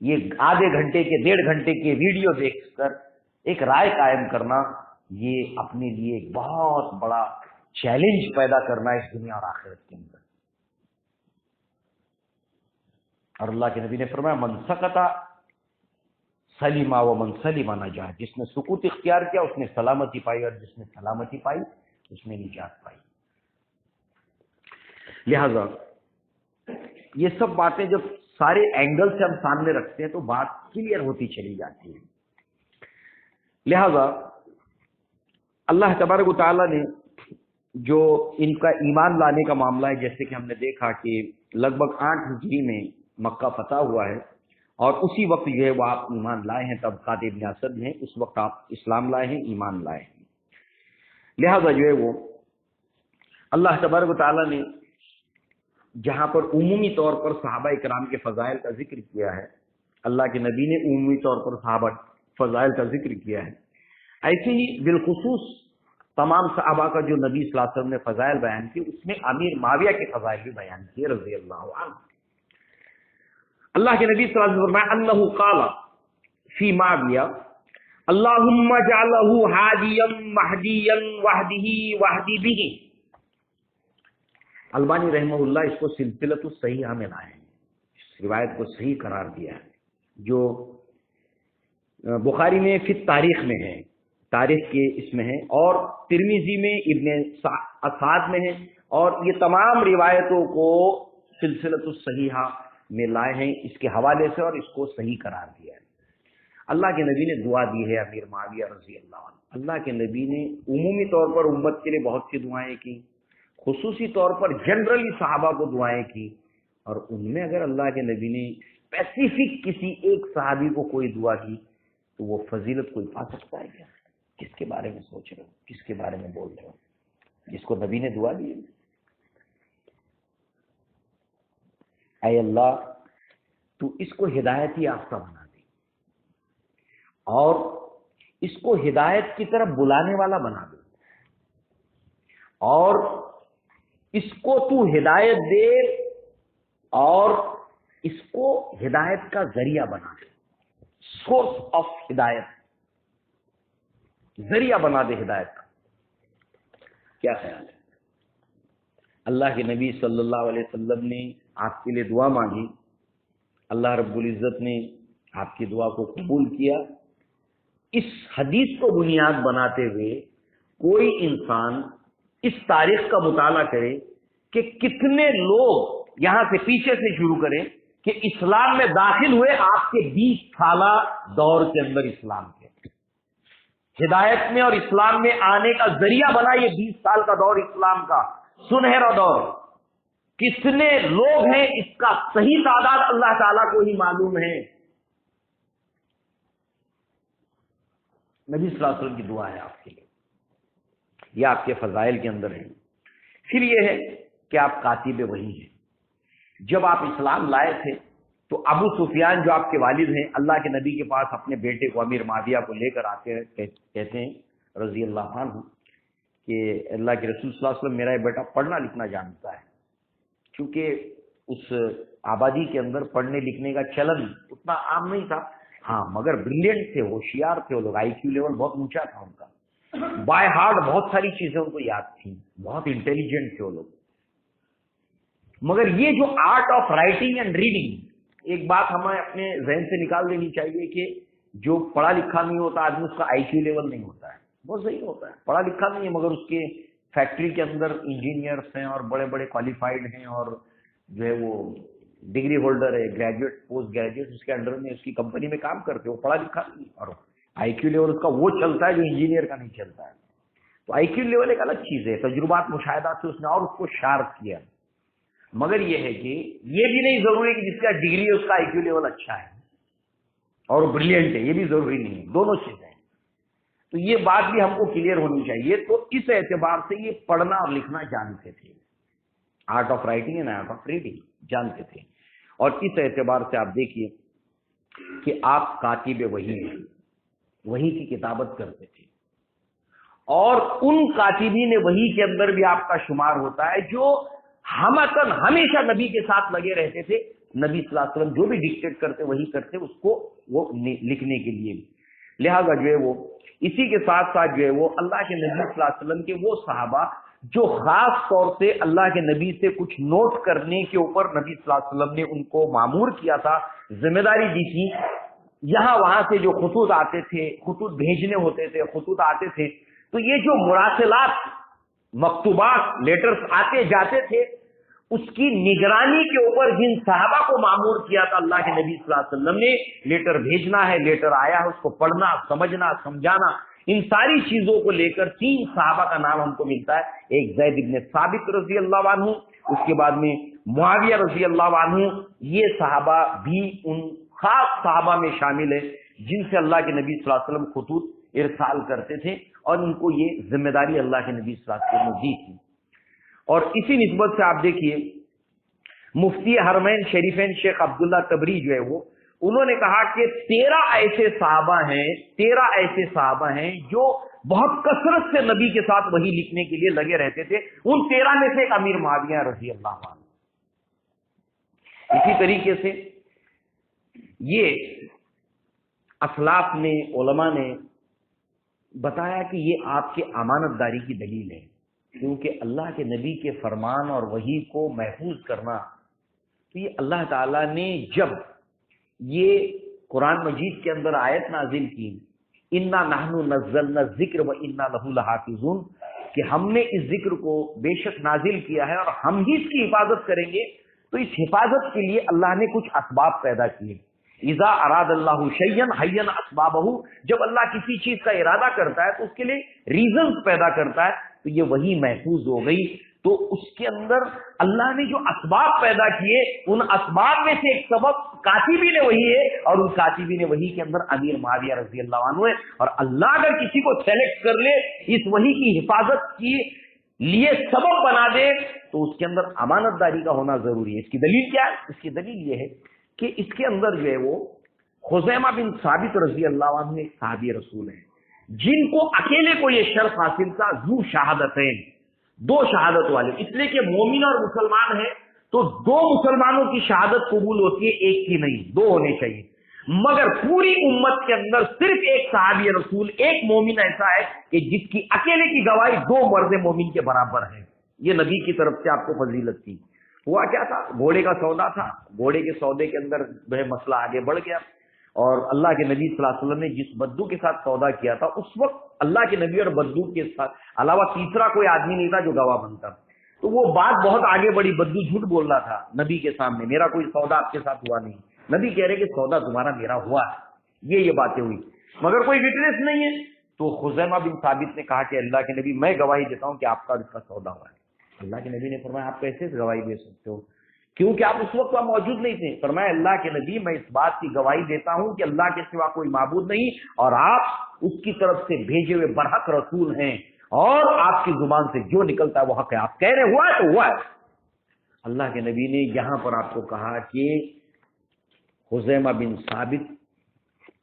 یہ آدھے گھنٹے کے 1.5 گھنٹے کے ویڈیو دیکھ کر ایک رائے قائم کرنا، یہ اپنے لیے ایک بہت بڑا چیلنج پیدا کرنا ہے اس دنیا اور آخرت کے اندر۔ اور اللہ کے نبی نے فرمایا من سکت سلیم و من سلم نجا، جس نے سکوت اختیار کیا اس نے سلامتی پائی، اور جس نے سلامتی پائی اس نے نجات پائی۔ لہذا یہ سب باتیں جب سارے اینگل سے ہم سامنے رکھتے ہیں تو بات کلیئر ہوتی چلی جاتی ہے۔ لہذا اللہ تبارک و تعالیٰ نے جو ان کا ایمان لانے کا معاملہ ہے، جیسے کہ ہم نے دیکھا کہ لگ بھگ 8 ہجری میں مکہ فتح ہوا ہے، اور اسی وقت جو ہے وہ آپ ایمان لائے ہیں، تب قاتل ابن اسد ہیں، اس وقت آپ اسلام لائے ہیں، ایمان لائے ہیں۔ لہذا جو ہے وہ اللہ تبارک و تعالیٰ نے جہاں پر عمومی طور پر صحابہ کرام کے فضائل کا ذکر کیا ہے، اللہ کے نبی نے عمومی طور پر صحابہ فضائل کا ذکر کیا ہے، ایسے ہی بالخصوص تمام صحابہ کا جو نبی صلی اللہ علیہ وسلم نے فضائل بیان کیے، اس میں امیر معاویہ کے فضائل بھی بیان کیے رضی اللہ عنہ۔ اللہ کے نبی صلی اللہ علیہ وسلم انہ قال فی معاویہ اللہم اجعلہ ہادیا مہدیا واہدہ واہدی بہ۔ البانی رحمہ اللہ اس کو سلسلۃ الصحیحہ میں لائے ہیں، اس روایت کو صحیح قرار دیا ہے، جو بخاری میں فی تاریخ میں ہے، تاریخ کے اس میں ہے، اور ترمذی میں ابن اسعد میں ہے، اور یہ تمام روایتوں کو سلسلۃ الصحیحہ میں لائے ہیں اس کے حوالے سے، اور اس کو صحیح قرار دیا ہے۔ اللہ کے نبی نے دعا دی ہے امیر معاویہ رضی اللہ عنہ۔ اللہ کے نبی نے عمومی طور پر امت کے لیے بہت سی دعائیں کی، خصوصی طور پر جنرلی صحابہ کو دعائیں کی، اور ان میں اگر اللہ کے نبی نے اسپیسیفک کسی ایک صحابی کو کوئی دعا کی تو وہ فضیلت کوئی پا سکتا ہے کیا؟ کس کے بارے میں سوچ رہے ہو، کس کے بارے میں بول رہے ہو جس کو نبی نے دعا دی؟ اے اللہ تو اس کو ہدایت یافتہ بنا دے، اور اس کو ہدایت کی طرف بلانے والا بنا دے، اور اس کو تو ہدایت دے، اور اس کو ہدایت کا ذریعہ بنا دے، سورس آف ہدایت، ذریعہ بنا دے ہدایت کا۔ کیا خیال ہے؟ اللہ کے نبی صلی اللہ علیہ وسلم نے آپ کے لیے دعا مانگی، اللہ رب العزت نے آپ کی دعا کو قبول کیا۔ اس حدیث کو بنیاد بناتے ہوئے کوئی انسان اس تاریخ کا مطالعہ کرے کہ کتنے لوگ یہاں سے پیچھے سے شروع کریں کہ اسلام میں داخل ہوئے آپ کے 20 سالہ دور کے اندر، اسلام کے ہدایت میں اور اسلام میں آنے کا ذریعہ بنا یہ 20 سال کا دور، اسلام کا سنہرا دور۔ کتنے لوگ ہیں اس کا صحیح تعداد اللہ تعالیٰ کو ہی معلوم ہے۔ نبی صلی اللہ علیہ وسلم کی دعا ہے آپ کے لیے، یہ آپ کے فضائل کے اندر ہے۔ پھر یہ ہے کہ آپ کاتب وحی ہیں۔ جب آپ اسلام لائے تھے تو ابو سفیان جو آپ کے والد ہیں، اللہ کے نبی کے پاس اپنے بیٹے کو امیر معاویہ کو لے کر آتے ہیں، کہتے ہیں رضی اللہ عنہ کہ اللہ کے رسول صلی اللہ علیہ وسلم میرا یہ بیٹا پڑھنا لکھنا جانتا ہے، کیونکہ اس آبادی کے اندر پڑھنے لکھنے کا چلن اتنا عام نہیں تھا، ہاں مگر بریلینٹ تھے، ہوشیار تھے وہ لوگ، آئی کیو لیول بہت اونچا تھا ان کا، بائی ہارٹ بہت ساری چیزیں ان کو یاد تھیں، بہت انٹیلیجنٹ تھے وہ لوگ۔ مگر یہ جو art of writing and reading, ایک بات ہمیں اپنے ذہن سے نکال دینی چاہیے کہ جو پڑھا لکھا نہیں ہوتا آدمی، اس کا آئی کیو لیول نہیں ہوتا ہے، بہت صحیح ہوتا ہے، پڑھا لکھا نہیں ہے مگر اس کے فیکٹری کے اندر انجینئرس ہیں اور بڑے بڑے کوالیفائڈ ہیں، اور جو ہے وہ ڈگری ہولڈر ہے، گریجویٹ پوسٹ گریجویٹ، اس کے انڈر میں اس کی کمپنی میں کام کرتے، وہ پڑھا لکھا نہیں، اور آئی کیو لیول اس کا وہ چلتا ہے جو انجینئر کا نہیں چلتا ہے۔ تو آئی کیو لیول ایک الگ چیز ہے، تجربات مشاہدات سے اس نے اور اس کو شارپ کیا۔ مگر یہ ہے کہ یہ بھی نہیں ضروری کہ جس کا ڈگری ہے اس کا آئی کیو لیول اچھا ہے اور بریلینٹ ہے، یہ بھی ضروری نہیں ہے، دونوں چیزیں ہیں۔ تو یہ بات بھی ہم کو کلیئر ہونی چاہیے۔ تو اس اعتبار سے یہ پڑھنا اور لکھنا جانتے تھے، art of writing and art of reading جانتے تھے، اور اس اعتبار سے آپ دیکھیے کہ آپ کاتب وحی ہیں، وحی کی کتابت کرتے تھے، اور ان کاتبین وحی کے اندر بھی آپ کا شمار ہوتا ہے جو ہمتن ہمیشہ نبی کے ساتھ لگے رہتے تھے، نبی صلی اللہ علیہ وسلم جو بھی ڈکٹیٹ کرتے وہی کرتے اس کو وہ لکھنے کے لیے. لہذا جو ہے وہ اسی کے ساتھ ساتھ جو ہے وہ اللہ کے نبی صلی اللہ علیہ وسلم کے وہ صحابہ جو خاص طور سے اللہ کے نبی سے کچھ نوٹ کرنے کے اوپر نبی صلی اللہ علیہ وسلم نے ان کو مامور کیا تھا، ذمہ داری دی تھی. یہاں وہاں سے جو خطوط آتے تھے، خطوط بھیجنے ہوتے تھے، خطوط آتے تھے، تو یہ جو مراسلات، مکتوبات، لیٹرز آتے جاتے تھے، اس کی نگرانی کے اوپر جن صحابہ کو مامور کیا تھا اللہ کے نبی صلی اللہ علیہ وسلم نے، لیٹر بھیجنا ہے، لیٹر آیا ہے، اس کو پڑھنا، سمجھنا، سمجھانا، ان ساری چیزوں کو لے کر 3 صحابہ کا نام ہم کو ملتا ہے. ایک زید بن ثابت رضی اللہ عنہ، اس کے بعد میں معاویہ رضی اللہ عنہ. یہ صحابہ بھی ان خاص صحابہ میں شامل ہے جن سے اللہ کے نبی صلی اللہ علیہ وسلم خطوط ارسال کرتے تھے، اور ان کو یہ ذمہ داری اللہ کے نبی صلی اللہ علیہ وسلم نے دی تھی. اور اسی نسبت سے آپ دیکھیے مفتی حرمین شریفین شیخ عبداللہ تبری جو ہے وہ انہوں نے کہا کہ 13 ایسے صحابہ ہیں جو بہت کثرت سے نبی کے ساتھ وحی لکھنے کے لیے لگے رہتے تھے. ان 13 میں سے ایک امیر معاویہ رضی اللہ عنہ. اسی طریقے سے یہ اسلاف نے، علماء نے بتایا کہ یہ آپ کے امانت داری کی دلیل ہے، کیونکہ اللہ کے نبی کے فرمان اور وحی کو محفوظ کرنا، تو یہ اللہ تعالیٰ نے جب یہ قرآن مجید کے اندر آیت نازل کی، انا نحن نزلنا الذکر و انا لہ لحافظون، کہ ہم نے اس ذکر کو بے شک نازل کیا ہے اور ہم ہی اس کی حفاظت کریں گے، تو اس حفاظت کے لیے اللہ نے کچھ اسباب پیدا کیے. اذا اراد اللہ شیئا حین اسبابہ، جب اللہ کسی چیز کا ارادہ کرتا ہے تو اس کے لیے ریزنز پیدا کرتا ہے. تو یہ وہی محفوظ ہو گئی. تو اس کے اندر اللہ نے جو اسباب پیدا کیے، ان اسباب میں سے ایک سبب کاتبین وحی ہے، اور ان کاتبین وحی کے اندر امیر معاویہ رضی اللہ عنہ ہے. اور اللہ اگر کسی کو سلیکٹ کر لے، اس وحی کی حفاظت کی لیے سبب بنا دے، تو اس کے اندر امانت داری کا ہونا ضروری ہے. اس کی دلیل کیا ہے؟ اس کی دلیل یہ ہے کہ اس کے اندر جو ہے وہ خزیمہ بن ثابت رضی اللہ عنہ ایک صحابی رسول ہیں جن کو اکیلے کو یہ شرف حاصل تھا، ذو شہادتین، 2 شہادت والے. اس لیے کہ مومن اور مسلمان ہیں تو 2 مسلمانوں کی شہادت قبول ہوتی ہے، ایک کی نہیں، 2 ہونے چاہیے. مگر پوری امت کے اندر صرف ایک صحابی رسول، ایک مومن ایسا ہے کہ جس کی اکیلے کی گواہی 2 مرد مومن کے برابر ہے. یہ نبی کی طرف سے آپ کو فضیلت تھی. ہوا کیا تھا؟ گھوڑے کا سودا تھا. گھوڑے کے سودے کے اندر جو ہے مسئلہ آگے بڑھ گیا، اور اللہ کے نبی صلی اللہ علیہ وسلم نے جس بدو کے ساتھ سودا کیا تھا، اس وقت اللہ کے نبی اور بدو کے ساتھ علاوہ تیسرا کوئی آدمی نہیں تھا جو گواہ بنتا. تو وہ بات بہت آگے بڑی. بدو جھوٹ بول رہا تھا نبی کے سامنے، میرا کوئی سودا آپ کے ساتھ ہوا نہیں. نبی کہہ رہے کہ سودا تمہارا میرا ہوا ہے. یہ باتیں ہوئی، مگر کوئی وٹنس نہیں ہے. تو خزیمہ بن ثابت نے کہا کہ اللہ کے نبی، میں گواہی دیتا ہوں کہ آپ کا اس کا سودا ہوا ہے. اللہ کے نبی نے فرمایا آپ کیسے گواہی دے سکتے ہو، کیونکہ آپ اس وقت وہاں موجود نہیں تھے. فرمایا اللہ کے نبی، میں اس بات کی گواہی دیتا ہوں کہ اللہ کے سوا کوئی معبود نہیں، اور آپ اس کی طرف سے بھیجے ہوئے برحق رسول ہیں، اور آپ کی زبان سے جو نکلتا ہے وہ حق ہے. آپ کہہ رہے ہوا ہے تو ہوا ہے. اللہ کے نبی نے یہاں پر آپ کو کہا کہ خزیمہ بن ثابت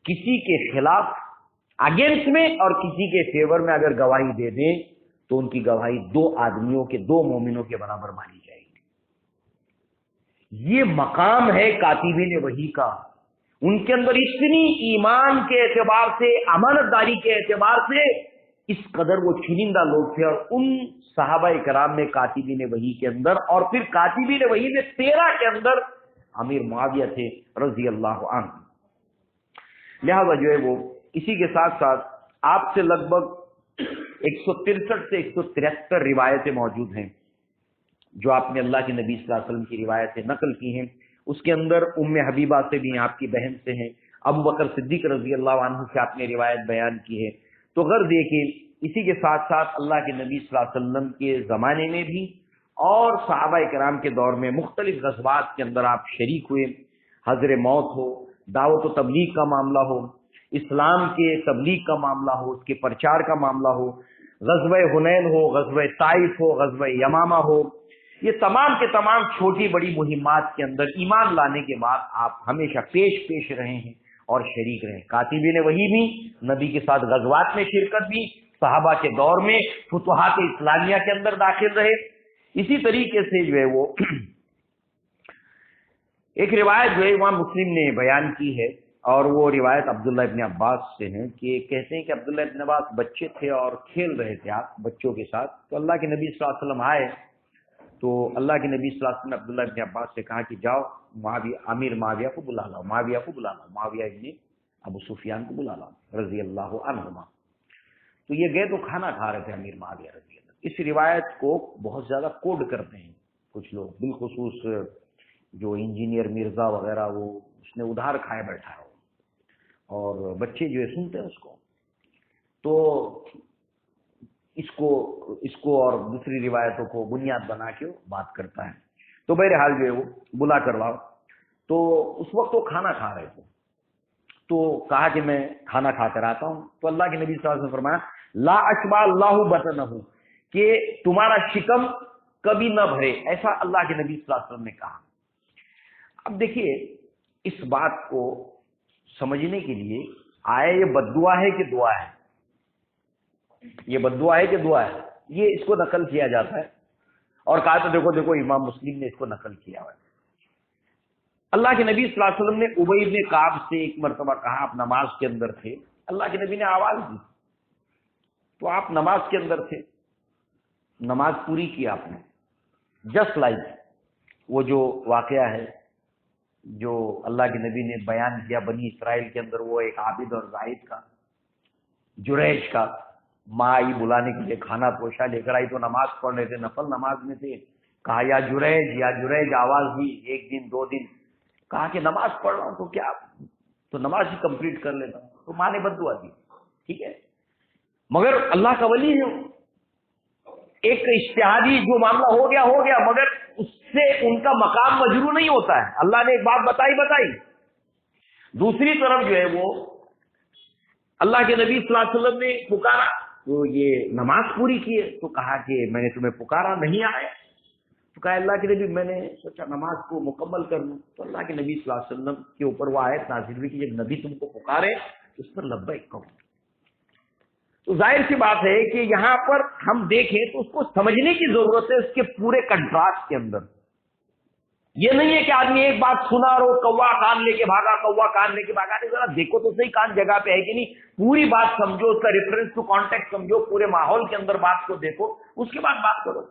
کسی کے خلاف اگینسٹ میں اور کسی کے فیور میں اگر گواہی دے دیں تو ان کی گواہی 2 آدمیوں کے، 2 مومنوں کے برابر مانی جائے گی. یہ مقام ہے کاتبین وحی کا. ان کے اندر اتنی ایمان کے اعتبار سے، امانت داری کے اعتبار سے اس قدر وہ چنندہ لوگ تھے. اور ان صحابہ کرام میں کاتبین وحی کے اندر، اور پھر کاتبین وحی میں 13 کے اندر امیر معاویہ تھے رضی اللہ عنہ. لہذا جو ہے وہ اسی کے ساتھ ساتھ آپ سے لگ بھگ 163 سے 173 روایتیں موجود ہیں جو آپ نے اللہ کے نبی صلی اللہ علیہ وسلم کی روایتیں نقل کی ہیں. اس کے اندر ام حبیبہ سے بھی، آپ کی بہن سے ہیں. ابو بکر صدیق رضی اللہ عنہ سے آپ نے روایت بیان کی ہے. تو غرض یہ کہ اسی کے ساتھ ساتھ اللہ کے نبی صلی اللہ علیہ وسلم کے زمانے میں بھی اور صحابہ کرام کے دور میں مختلف غزوات کے اندر آپ شریک ہوئے. حضر موت ہو، دعوت و تبلیغ کا معاملہ ہو، اسلام کے تبلیغ کا معاملہ ہو، اس کے پرچار کا معاملہ ہو، غزوہ حنین ہو، غزوہ طائف ہو، غزوہ یمامہ ہو، یہ تمام کے تمام چھوٹی بڑی مہمات کے اندر ایمان لانے کے بعد آپ ہمیشہ پیش رہے ہیں اور شریک رہے. کاتبین وحی بھی نبی کے ساتھ غزوات میں شرکت بھی، صحابہ کے دور میں فتوحات اسلامیہ کے اندر داخل رہے. اسی طریقے سے جو ہے وہ ایک روایت جو ہے امام مسلم نے بیان کی ہے، اور وہ روایت عبداللہ ابن عباس سے ہے کہ کہتے ہیں کہ عبداللہ ابن عباس بچے تھے اور کھیل رہے تھے آپ بچوں کے ساتھ، تو اللہ کے نبی صلی اللہ علیہ وسلم آئے، تو اللہ کے نبی صلی اللہ علیہ وسلم نے عبداللہ ابن عباس سے کہا کہ جاؤ معاویہ امیر معاویہ کو بلا لاؤ، معاویہ کو بلا لاؤ، معاویہ ابن ابو سفیان کو بلا لاؤ رضی اللہ عنہما۔ تو یہ گئے تو کھانا کھا رہے تھے امیر معاویہ رضی اللہ۔ اس روایت کو بہت زیادہ کوڈ کرتے ہیں کچھ لوگ، بالخصوص جو انجینئر مرزا وغیرہ، وہ اس نے ادھار کھائے بیٹھا ہو، اور بچے جو ہے سنتے ہیں اس کو، تو اس کو اور دوسری روایتوں کو بنیاد بنا کے وہ بات کرتا ہے۔ تو بہرحال جو ہے وہ بلا کر لاؤ، تو اس وقت وہ کھانا کھا رہے تھے، تو کہا کہ میں کھانا کھا کر آتا ہوں، تو اللہ کے نبی صلی اللہ علیہ وسلم نے فرمایا لا اشبع اللہ بطنہ، کہ تمہارا شکم کبھی نہ بھرے، ایسا اللہ کے نبی صلی اللہ علیہ وسلم نے کہا۔ اب دیکھیے اس بات کو سمجھنے کے لیے آیا یہ بد دعا ہے کہ دعا ہے، یہ بد دعا ہے کہ دعا ہے، یہ اس کو نقل کیا جاتا ہے، اور کہا تو دیکھو امام مسلم نے اس کو نقل کیا ہوا ہے۔ اللہ کے نبی صلی اللہ علیہ وسلم نے ابی بن کعب سے ایک مرتبہ کہا، آپ نماز کے اندر تھے، اللہ کے نبی نے آواز دی، تو آپ نماز کے اندر تھے، نماز پوری کی آپ نے، جسٹ لائک وہ جو واقعہ ہے جو اللہ کے نبی نے بیان کیا بنی اسرائیل کے اندر، وہ ایک عابد اور زاہد کا، جریج کا، ماں آئی بلانے کے لیے، کھانا پوشا لے کر آئی، تو نماز پڑھ رہے تھے، نفل نماز میں تھے، کہا یا جریج، آواز دی، ایک دن دو دن، کہا کہ نماز پڑھ رہا ہوں تو کیا، تو نماز ہی کمپلیٹ کر لیتا ہوں، تو ماں نے بد دعا دی، ٹھیک ہے، مگر اللہ کا ولی ہے، ایک اجتہادی جو معاملہ ہو گیا، مگر اس سے ان کا مقام مجروح نہیں ہوتا ہے، اللہ نے ایک بات بتائی۔ دوسری طرف جو ہے وہ اللہ کے نبی صلی اللہ علیہ وسلم نے پکارا، تو یہ نماز پوری کی ہے، تو کہا کہ میں نے تمہیں پکارا نہیں آیا، تو کہا اللہ کے نبی میں نے سوچا نماز کو مکمل کر لوں، تو اللہ کے نبی صلی اللہ علیہ وسلم کے اوپر وہ آیت نازل ہوئی کہ جب نبی تم کو پکارے اس پر لبیک کہو۔ تو ظاہر سی بات ہے کہ یہاں پر ہم دیکھیں تو اس کو سمجھنے کی ضرورت ہے اس کے پورے کنٹراسٹ کے اندر۔ یہ نہیں ہے کہ آدمی ایک بات سنا اور وہ کوا کان لے کے بھاگا، کوا کان لے کے بھاگا، نہیں، ذرا دیکھو تو صحیح کان جگہ پہ ہے کہ نہیں، پوری بات سمجھو، اس کا ریفرنس ٹو کانٹیکٹ سمجھو، پورے ماحول کے اندر بات کو دیکھو، اس کے بعد بات کرو۔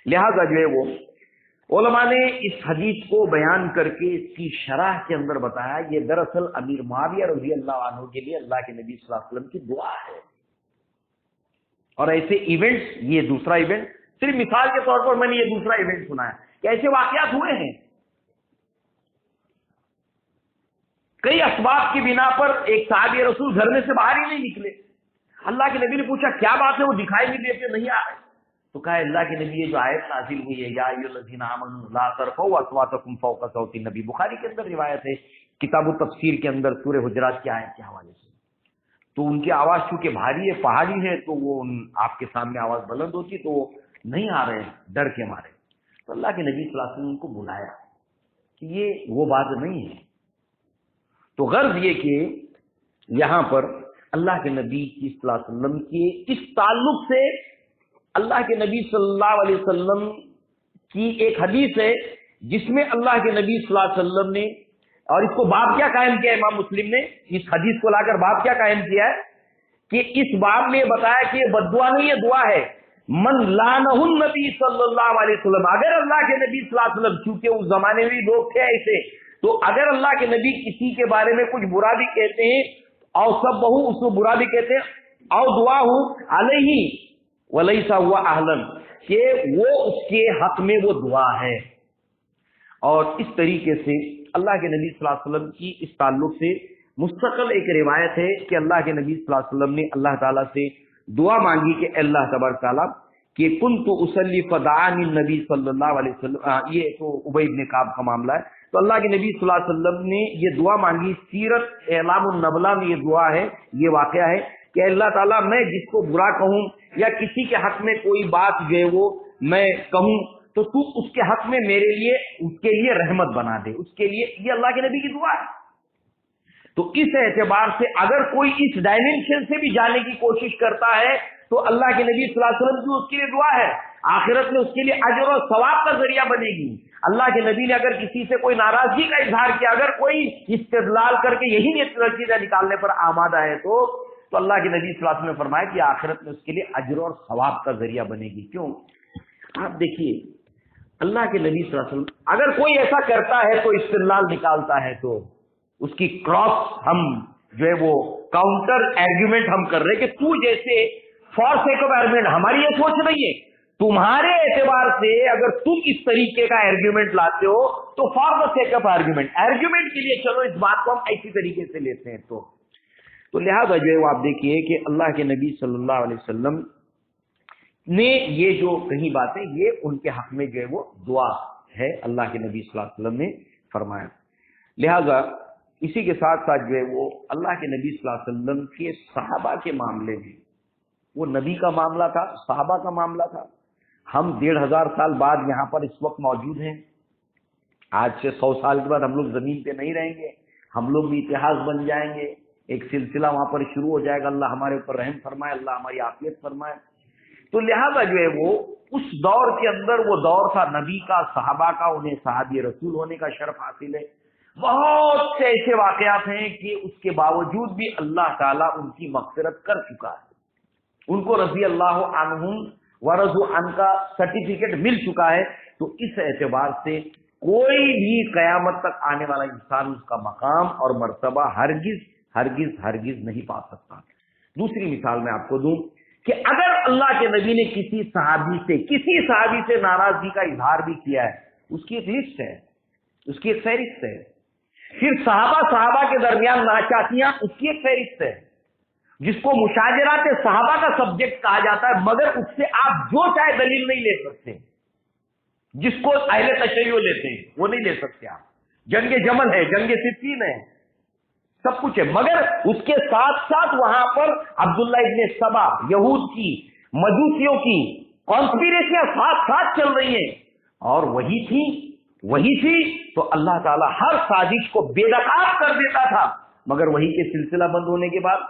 لہذا جو ہے وہ علماء نے اس حدیث کو بیان کر کے اس کی شرح کے اندر بتایا یہ دراصل امیر معاویہ رضی اللہ عنہ کے لیے اللہ کے نبی صلی اللہ علیہ وسلم کی دعا ہے، اور ایسے ایونٹس، یہ دوسرا ایونٹ صرف مثال کے طور پر میں نے یہ دوسرا ایونٹ سنا ہے کہ ایسے واقعات ہوئے ہیں، کئی اسباب کی بنا پر ایک صحابی رسول گھر میں سے باہر ہی نہیں نکلے، اللہ کے نبی نے پوچھا کیا بات ہے، وہ دکھائی نہیں دیتے، نہیں آ رہے، تو کہا اللہ کے نبی یہ جو آیت نازل ہوئی ہے یا ایھا الذین آمنوا لا ترفعوا اصواتکم فوق صوت النبی، بخاری کے اندر روایت ہے، کتاب التفسیر کے اندر سورہ حجرات کی آیت کے حوالے سے، تو ان کی آواز چونکہ بھاری ہے، پہاڑی ہے، تو وہ آپ کے سامنے آواز بلند ہوتی تو وہ نہیں آ رہے ڈر کے مارے، تو اللہ کے نبی صلی اللہ علیہ وسلم کو بلایا کہ یہ وہ بات نہیں ہے۔ تو غرض یہ کہ یہاں پر اللہ کے نبی صلی اللہ علیہ وسلم کے اس تعلق سے اللہ کے نبی صلی اللہ علیہ وسلم کی ایک حدیث ہے جس میں اللہ کے نبی صلی اللہ علیہ وسلم نے، اور اس کو باب کیا قائم کیا امام مسلم نے، اس حدیث کو لا کر باب کیا قائم کیا ہے کہ اس باب میں بتایا کہ یہ بد دعا نہیں، یہ دعا ہے، من لعنہ النبی صلی اللہ علیہ وسلم، اگر اللہ کے نبی صلی اللہ علیہ وسلم، چونکہ اس زمانے میں لوگ تھے ایسے، تو اگر اللہ کے نبی کسی کے بارے میں کچھ برا بھی کہتے ہیں، او سب بہو، اس کو برا بھی کہتے ہیں، او دعا ہو علیہ ولیسا ہوا اہلن، کہ وہ اس کے حق میں وہ دعا ہے۔ اور اس طریقے سے اللہ کے نبی صلی اللہ علیہ وسلم کی اس تعلق سے مستقل ایک روایت ہے کہ اللہ کے نبی صلی اللہ علیہ وسلم نے اللہ تعالیٰ سے دعا مانگی کہ اللہ تبارک تعالیٰ کہ کنت اصلی فدعانی النبی صلی اللہ علیہ وسلم، یہ تو ابی بن کعب کا معاملہ ہے، تو اللہ کے نبی صلی اللہ علیہ وسلم نے یہ دعا مانگی، سیرت اعلام النبلہ میں یہ دعا ہے، یہ واقعہ ہے کہ اللہ تعالیٰ میں جس کو برا کہوں یا کسی کے حق میں کوئی بات جو ہے وہ میں کہوں تو تو اس کے حق میں میرے لیے اس کے لیے رحمت بنا دے، اس کے لیے، یہ اللہ کے نبی کی دعا ہے۔ تو اس اعتبار سے اگر کوئی اس ڈائمینشن سے بھی جانے کی کوشش کرتا ہے تو اللہ کے نبی صلی اللہ علیہ وسلم کی اس کے لیے دعا ہے، آخرت میں اس کے لیے اجر و ثواب کا ذریعہ بنے گی، اللہ کے نبی نے اگر کسی سے کوئی ناراضگی کا اظہار کیا، اگر کوئی استدلال کر کے یہی نتیجہ نکالنے پر آمادہ ہے تو اللہ کے نبی صلی اللہ علیہ وسلم نے فرمایا کہ آخرت میں اس کے لیے اجر اور ثواب کا ذریعہ بنے گی۔ کیوں؟ آپ دیکھیے اللہ کے نبی صلی اللہ علیہ وسلم اگر کوئی ایسا کرتا ہے تو استدلال نکالتا ہے تو اس کی کراس ہم جو ہے وہ کاؤنٹر آرگیومنٹ ہم کر رہے کہ تو جیسے فار سیک آف آرگیومنٹ، ہماری یہ سوچ نہیں ہے، تمہارے اعتبار سے اگر تم اس طریقے کا آرگیومنٹ لاتے ہو تو for the sake of argument کے لیے چلو اس بات کو ہم ایسی طریقے سے لیتے ہیں۔ تو لہذا جو ہے وہ آپ دیکھیے کہ اللہ کے نبی صلی اللہ علیہ وسلم نے یہ جو کہیں باتیں یہ ان کے حق میں جو ہے وہ دعا ہے، اللہ کے نبی صلی اللہ علیہ وسلم نے فرمایا۔ لہذا اسی کے ساتھ ساتھ جو ہے وہ اللہ کے نبی صلی اللہ علیہ وسلم کے صحابہ کے معاملے میں، وہ نبی کا معاملہ تھا، صحابہ کا معاملہ تھا۔ ہم 1500 سال بعد یہاں پر اس وقت موجود ہیں، آج سے 100 سال کے بعد ہم لوگ زمین پہ نہیں رہیں گے، ہم لوگ بھی اتہاس بن جائیں گے، ایک سلسلہ وہاں پر شروع ہو جائے گا، اللہ ہمارے اوپر رحم فرمائے، اللہ ہماری عافیت فرمائے۔ تو لہذا جو ہے وہ اس دور کے اندر وہ دور تھا نبی کا، صحابہ کا، انہیں صحابی رسول ہونے کا شرف حاصل ہے۔ بہت سے ایسے واقعات ہیں کہ اس کے باوجود بھی اللہ تعالیٰ ان کی مغفرت کر چکا ہے، ان کو رضی اللہ عنہم ورضوا عنہ کا سرٹیفکیٹ مل چکا ہے۔ تو اس اعتبار سے کوئی بھی قیامت تک آنے والا انسان اس کا مقام اور مرتبہ ہرگز ہرگز ہرگز نہیں پا سکتا۔ دوسری مثال میں آپ کو دوں کہ اگر اللہ کے نبی نے کسی صحابی سے ناراضگی کا اظہار بھی کیا ہے، اس کی ایک لسٹ ہے، اس کی ایک فہرست ہے۔ پھر صحابہ کے درمیان ناچاتیاں، اس کی ایک فہرست ہے، جس کو مشاجرات صحابہ کا سبجیکٹ کہا جاتا ہے، مگر اس سے آپ جو چاہے دلیل نہیں لے سکتے، جس کو اہل تشیع لیتے ہیں وہ نہیں لے سکتے آپ۔ جنگ جمل ہے، جنگ صفین ہے، سب کچھ ہے، مگر اس کے ساتھ ساتھ وہاں پر عبداللہ ابن سبا، یہود کی، مجوسیوں کی کانسپیریسیاں ساتھ ساتھ چل رہی ہیں، اور وہی تھی تو اللہ تعالیٰ ہر سازش کو بے نقاب کر دیتا تھا، مگر وہی کے سلسلہ بند ہونے کے بعد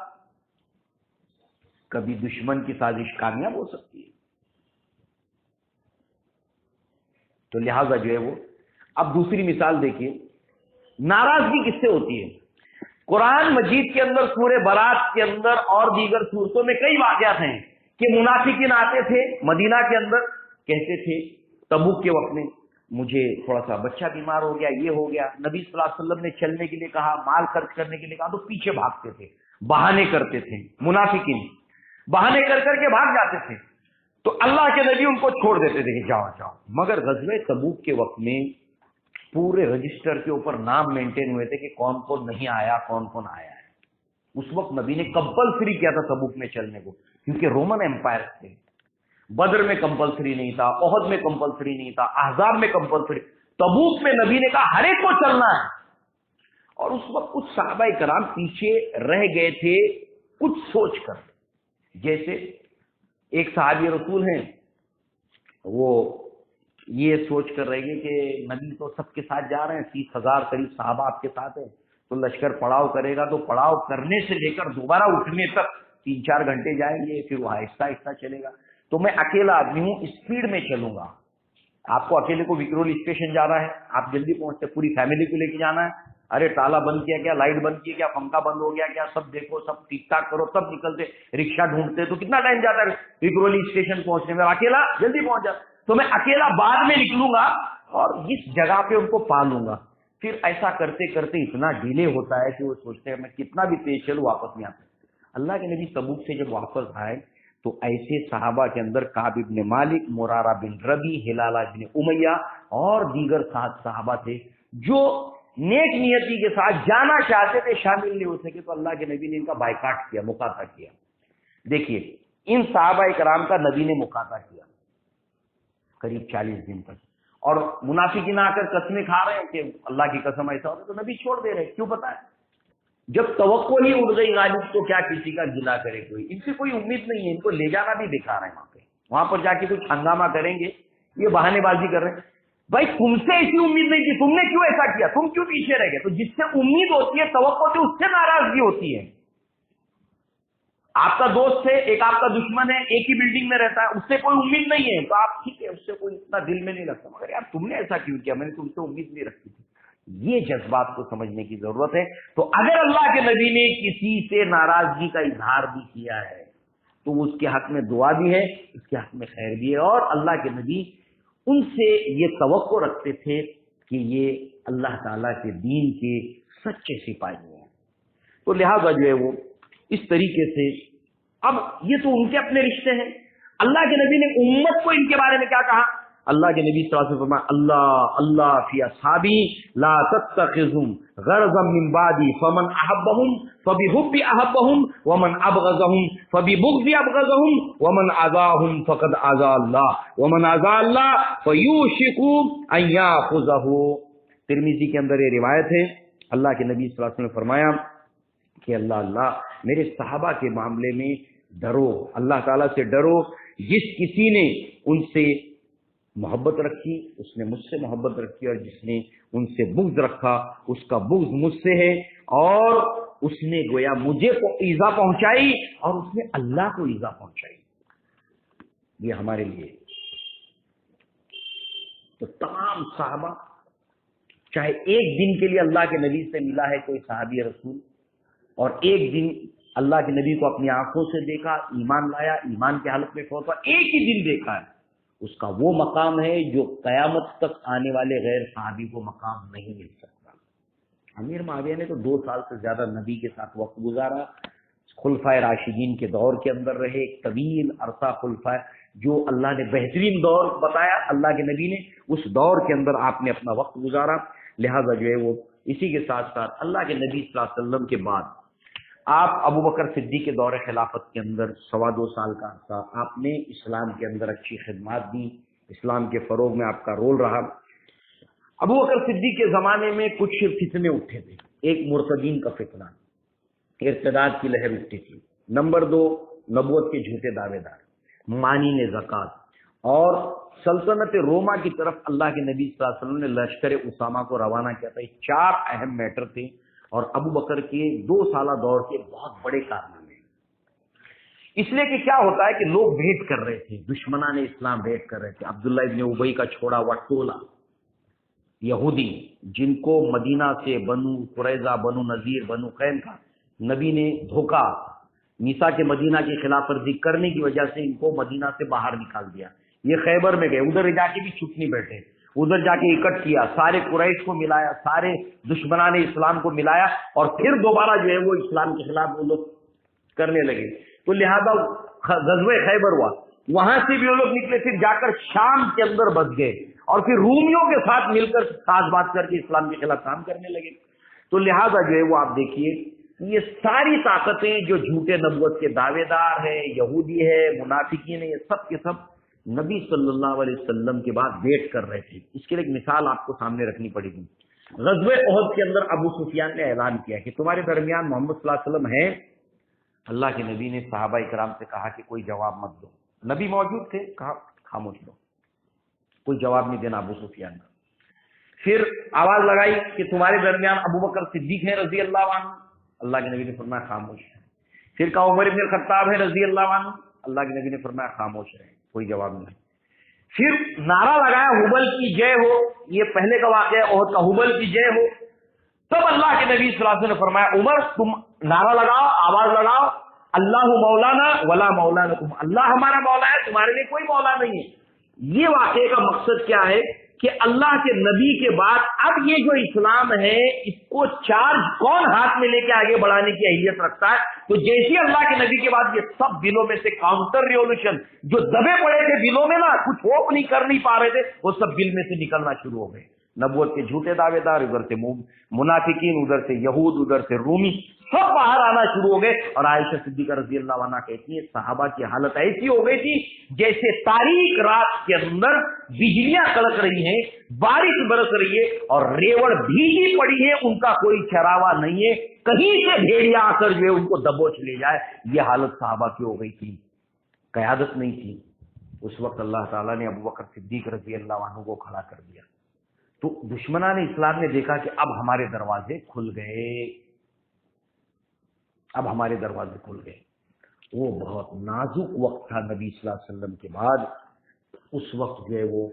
کبھی دشمن کی سازش کامیاب ہو سکتی ہے۔ تو لہذا جو ہے وہ اب دوسری مثال دیکھیے، ناراضگی کس سے ہوتی ہے؟ قرآن مجید کے اندر سورہ برات کے اندر اور دیگر سورتوں میں کئی واقعات ہیں کہ منافقین آتے تھے مدینہ کے اندر، کہتے تھے تبوک کے وقت میں مجھے تھوڑا سا بچہ بیمار ہو گیا، یہ ہو گیا، نبی صلی اللہ علیہ وسلم نے چلنے کے لیے کہا، مال خرچ کرنے کے لیے کہا، تو پیچھے بھاگتے تھے، بہانے کرتے تھے، منافقین بہانے کر کر کے بھاگ جاتے تھے، تو اللہ کے نبی ان کو چھوڑ دیتے تھے کہ جاؤ۔ مگر غزوہ تبوک کے وقت میں پورے رجسٹر کے اوپر نام مینٹین ہوئے تھے کہ کون کون نہیں آیا، کون کون آیا ہے۔ اس وقت نبی نے کمپلسری کیا تھا تبوک میں چلنے کو، کیونکہ رومن امپائر تھے، بدر میں کمپلسری نہیں تھا، احد میں کمپلسری نہیں تھا، احزاب میں کمپلسری، تبوک میں نبی نے کہا ہر ایک کو چلنا ہے۔ اور اس وقت کچھ صحابہ کرام پیچھے رہ گئے تھے کچھ سوچ کر، جیسے ایک صحابی رسول ہیں، وہ یہ سوچ کر رہے گے کہ نبی تو سب کے ساتھ جا رہے ہیں، 30,000 قریب صحابہ آپ کے ساتھ ہیں، تو لشکر پڑاؤ کرے گا، تو پڑاؤ کرنے سے لے کر دوبارہ اٹھنے تک 3-4 گھنٹے جائیں گے، پھر وہ آہستہ آہستہ چلے گا، تو میں اکیلا آدمی ہوں، اسپیڈ میں چلوں گا۔ آپ کو اکیلے کو وکرول اسٹیشن جانا ہے، آپ جلدی پہنچتے، پوری فیملی کو لے کے جانا ہے، ارے تالا بند کیا کیا، لائٹ بند کی کیا، پنکھا بند ہو گیا کیا، سب دیکھو، سب ٹھیک ٹھاک کرو، سب نکلتے، رکشہ ڈھونڈتے، تو کتنا ٹائم جاتا ہے وکرولی اسٹیشن پہنچنے میں، اکیلا جلدی پہنچ جاتا، تو میں اکیلا بعد میں نکلوں گا اور اس جگہ پہ ان کو پا لوں گا۔ پھر ایسا کرتے کرتے اتنا ڈیلے ہوتا ہے کہ وہ سوچتے ہیں میں کتنا بھی تیز چلوں واپس نہیں آتا۔ اللہ کے نبی تبوک سے جب واپس آئے تو ایسے صحابہ کے اندر کعب ابن مالک، مرارہ بن ربی، ہلالہ بن امیہ اور دیگر 7 صحابہ تھے جو نیک نیتی کے ساتھ جانا چاہتے تھے، شامل نہیں ہو سکے، تو اللہ کے نبی نے ان کا بائیکاٹ کیا، مقاطع کیا۔ دیکھیے ان صحابہ کرام کا نبی نے مقاطع کیا قریب 40 دن تک، اور منافقین آ کر قسمیں کھا رہے ہیں کہ اللہ کی قسم ایسا ہوتا، تو نبی چھوڑ دے رہے، کیوں پتا ہے؟ جب توقع ہی اڑ گئی غالب تو کیا کسی کا گلا کرے کوئی، ان سے کوئی امید نہیں ہے، ان کو لے جانا بھی بیکار ہے، وہاں پر جا کے کچھ ہنگامہ کریں گے، یہ بہانے بازی کر رہے ہیں۔ بھائی تم سے ایسی امید نہیں تھی، تم نے کیوں ایسا کیا، تم کیوں پیچھے رہ گئے؟ تو جس سے امید ہوتی ہے، توقع ہوتی ہے، اس سے ناراضگی ہوتی ہے۔ آپ کا دوست ہے، ایک آپ کا دشمن ہے، ایک ہی بلڈنگ میں رہتا ہے، اس سے کوئی امید نہیں ہے تو آپ ٹھیک ہے، اس سے کوئی اتنا دل میں نہیں رکھتا، مگر یار تم نے ایسا کیوں کیا، میں نے تم سے امید نہیں رکھی تھی۔ یہ جذبات کو سمجھنے کی ضرورت ہے۔ تو اگر اللہ کے نبی نے کسی سے ناراضگی کا اظہار بھی کیا ہے تو وہ اس کے حق میں دعا بھی ہے، اس کے حق میں خیر بھی ہے، اور اللہ کے نبی ان سے یہ توقع رکھتے تھے کہ یہ اللہ تعالیٰ کے دین کے سچے سپاہی ہیں۔ تو لہذا جو ہے وہ اس طریقے سے، اب یہ تو ان کے اپنے رشتے ہیں، اللہ کے نبی نے امت کو ان کے بارے میں کیا کہا؟ اللہ کے نبی صلی اللہ علیہ وسلم فرمایا اللہ اللہ فی اصحابی لا تتخذهم غرضا من بعدی فمن احبهم فبحب احبهم ومن ابغضهم فببغض ابغضهم ومن عذاهم فقد عذا اللہ ومن عذا اللہ فیوشک ان یاخذه۔ ترمذی کے اندر یہ روایت ہے، اللہ کے نبی صلی اللہ علیہ وسلم نے فرمایا کہ اللہ میرے صحابہ کے معاملے میں ڈرو، اللہ تعالیٰ سے ڈرو، جس کسی نے ان سے محبت رکھی اس نے مجھ سے محبت رکھی، اور جس نے ان سے بغض رکھا اس کا بغض مجھ سے ہے، اور اس نے گویا مجھے ایذا پہنچائی اور اس نے اللہ کو ایذا پہنچائی۔ یہ ہمارے لیے تو تمام صحابہ، چاہے ایک دن کے لیے اللہ کے نبی سے ملا ہے کوئی صحابی رسول، اور ایک دن اللہ کے نبی کو اپنی آنکھوں سے دیکھا، ایمان لایا، ایمان کی حالت میں فوت ہوا، ایک ہی دن دیکھا ہے، اس کا وہ مقام ہے جو قیامت تک آنے والے غیر صحابی کو مقام نہیں مل سکتا۔ امیر معاویہ نے تو 2 سال سے زیادہ نبی کے ساتھ وقت گزارا، خلفائے راشدین کے دور کے اندر رہے، ایک طویل عرصہ خلفائے، جو اللہ نے بہترین دور بتایا اللہ کے نبی نے، اس دور کے اندر آپ نے اپنا وقت گزارا۔ لہذا جو ہے وہ اسی کے ساتھ ساتھ اللہ کے نبی صلی اللہ علیہ وسلم کے بعد آپ ابو بکر صدیق کے دور خلافت کے اندر 2.25 سال کا عرصہ آپ نے اسلام کے اندر اچھی خدمات دی، اسلام کے فروغ میں آپ کا رول رہا۔ ابو بکر صدیق کے زمانے میں کچھ فتنے اٹھے تھے، ایک مرتدین کا فتنہ، ارتداد کی لہر اٹھی تھی، نمبر 2 نبوت کے جھوٹے دعوے دار، مانین زکوٰۃ، اور سلطنت روما کی طرف اللہ کے نبی صلی اللہ علیہ وسلم نے لشکر اسامہ کو روانہ کیا تھا۔ یہ 4 اہم میٹر تھے، اور ابو بکر کے 2 سالہ دور کے بہت بڑے کارنامے ہیں۔ اس لیے کہ کیا ہوتا ہے کہ لوگ ویٹ کر رہے تھے، دشمنان اسلام ویٹ کر رہے تھے، عبداللہ ابن ابی کا چھوڑا ہوا ٹولہ یہودی، جن کو مدینہ سے بنو قریظہ، بنو نذیر، بنو قینقاع نبی نے دھوکا، میثاق کے مدینہ کی خلاف ورزی کرنے کی وجہ سے ان کو مدینہ سے باہر نکال دیا، یہ خیبر میں گئے، ادھر جا کے بھی چپ نہیں بیٹھے، ادھر جا کے اکٹھ کیا، سارے قریش کو ملایا، سارے دشمنان اسلام کو ملایا، اور پھر دوبارہ جو ہے وہ اسلام کے خلاف وہ لوگ کرنے لگے۔ تو لہذا غزوہ خیبر ہوا، وہاں سے بھی وہ لوگ نکلے، پھر جا کر شام کے اندر بس گئے، اور پھر رومیوں کے ساتھ مل کر ساز بات کر کے اسلام کے خلاف کام کرنے لگے۔ تو لہذا جو ہے وہ آپ دیکھیے یہ ساری طاقتیں جو جھوٹے نبوت کے دعوے دار ہیں، یہودی ہے، منافقین ہیں، یہ سب کے سب نبی صلی اللہ علیہ وسلم کے بعد ویٹ کر رہے تھے۔ اس کے لیے ایک مثال آپ کو سامنے رکھنی پڑے گی۔ غزوہ احد کے اندر ابو سفیان نے اعلان کیا کہ تمہارے درمیان محمد صلی اللہ علیہ وسلم ہیں۔ اللہ کے نبی نے صحابہ اکرام سے کہا کہ کوئی جواب مت دو، نبی موجود تھے، کہا خاموش رہو، کوئی جواب نہیں دینا ابو سفیان کا۔ پھر آواز لگائی کہ تمہارے درمیان ابو بکر صدیق ہے رضی اللہ عنہ، اللہ کے نبی نے فرمایا خاموش ہے۔ پھر کہا عمر بن الخطاب ہے رضی اللہ عنہ، اللہ کے نبی نے فرمایا خاموش رہے، کوئی جواب نہیں۔ پھر نعرہ لگایا ہبل کی جے ہو، یہ پہلے کا واقعہ احد کا، ہبل کی جے ہو۔ تب اللہ کے نبی صلی اللہ علیہ وسلم نے فرمایا عمر تم نعرہ لگاؤ، آواز لگاؤ، اللہ مولانا ولا مولا لکم، اللہ ہمارا مولا ہے، تمہارے لیے کوئی مولا نہیں ہے۔ یہ واقعے کا مقصد کیا ہے کہ اللہ کے نبی کے بعد اب یہ جو اسلام ہے اس کو چارج کون ہاتھ میں لے کے آگے بڑھانے کی اہلیت رکھتا ہے؟ تو جیسے اللہ کے نبی کے بعد یہ سب دلوں میں سے کاؤنٹر ریولوشن جو دبے پڑے تھے دلوں میں نا، کچھ ہوپ نہیں کر نہیں پا رہے تھے، وہ سب دل میں سے نکلنا شروع ہو گئے۔ نبوت کے جھوٹے دعوے دار، ادھر سے منافقین، ادھر سے یہود، ادھر سے رومی، سب باہر آنا شروع ہو گئے۔ اور عائشہ صدیقہ رضی اللہ عنہا کہتی ہیں صحابہ کی حالت ایسی ہو گئی تھی جیسے تاریک رات کے اندر بجلیاں کڑک رہی ہیں، بارش برس رہی ہے اور ریوڑ بھیگی پڑی ہے، ان کا کوئی چراوا نہیں ہے، کہیں سے بھیڑیا آ کر جو ہے ان کو دبوچ لے جائے۔ یہ حالت صحابہ کی ہو گئی تھی، قیادت نہیں تھی۔ اس وقت اللہ تعالیٰ نے ابو بکر صدیق رضی اللہ عنہ کو کھڑا کر دیا۔ تو دشمنان اسلام نے دیکھا کہ اب ہمارے دروازے کھل گئے، اب ہمارے دروازے کھل گئے۔ وہ بہت نازک وقت تھا نبی صلی اللہ علیہ وسلم کے بعد. اس وقت جو ہے وہ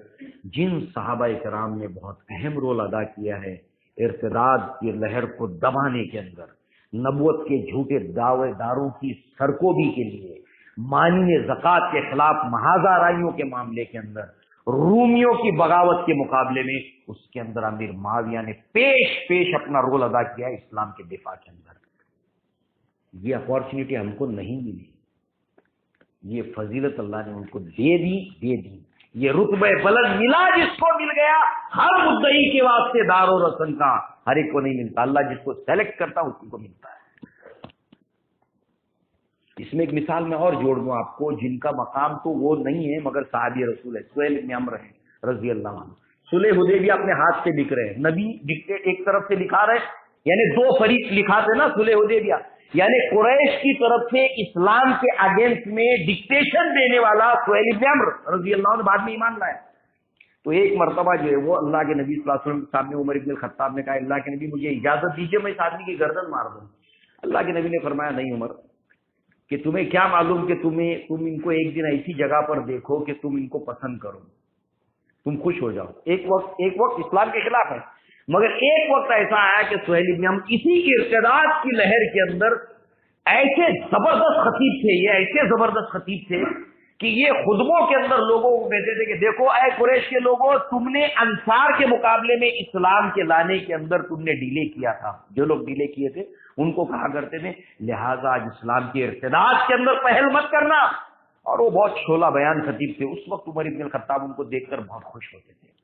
جن صحابہ کرام نے بہت اہم رول ادا کیا ہے ارتداد کی لہر کو دبانے کے اندر، نبوت کے جھوٹے دعوے داروں کی سرکوبی کے لیے، مانی زکوٰۃ کے خلاف محاذ آرائیوں کے معاملے کے اندر، رومیوں کی بغاوت کے مقابلے میں اس کے اندر امیر معاویہ نے پیش اپنا رول ادا کیا اسلام کے دفاع کے اندر. یہ اپارچونٹی ہم کو نہیں ملی، یہ فضیلت اللہ نے ان کو دے دی. یہ رتبہ بلند ملا جس کو مل گیا، ہر مدعی کے واسطے دار و رسن کا ہر ایک کو نہیں ملتا. اللہ جس کو سلیکٹ کرتا اسی کو ملتا ہے. اس میں ایک مثال میں اور جوڑ دوں آپ کو، جن کا مقام تو وہ نہیں ہے مگر صحابی رسول ہے، سہیل بن عمرو ہیں رضی اللہ عنہ. صلح حدیبیہ اپنے ہاتھ سے لکھ رہے ہیں، نبی ایک طرف سے لکھا رہے، یعنی دو فریق لکھاتے نا صلح حدیبیہ، یعنی قریش کی طرف سے اسلام کے اگینسٹ میں ڈکٹیشن دینے والا سہیل بن عمرو رضی اللہ عنہ بعد میں ایمان لائے. تو ایک مرتبہ جو ہے وہ اللہ کے نبی صلی اللہ علیہ وسلم کے سامنے عمر بن الخطاب نے کہا اللہ کے نبی مجھے اجازت دیجیے میں اس آدمی کی گردن مار دوں. اللہ کے نبی نے فرمایا نہیں عمر، کہ تمہیں کیا معلوم کہ تم ان کو ایک دن ایسی جگہ پر دیکھو کہ تم ان کو پسند کرو، تم خوش ہو جاؤ. ایک وقت اسلام کے خلاف ہے، مگر ایک وقت ایسا آیا کہ سہیل بن عمرو اسی ارتداد کی لہر کے اندر ایسے زبردست خطیب تھے، یہ ایسے زبردست خطیب تھے کہ یہ خطبوں کے اندر لوگوں کو کہتے تھے کہ دیکھو اے قریش کے لوگوں، تم نے انصار کے مقابلے میں اسلام کے لانے کے اندر تم نے ڈیلے کیا تھا. جو لوگ ڈیلے کیے تھے ان کو کہا کرتے تھے لہذا آج اسلام کے ارتداد کے اندر پہل مت کرنا. اور وہ بہت شعلہ بیان خطیب تھے. اس وقت عمر بن الخطاب ان کو دیکھ کر بہت خوش ہوتے تھے.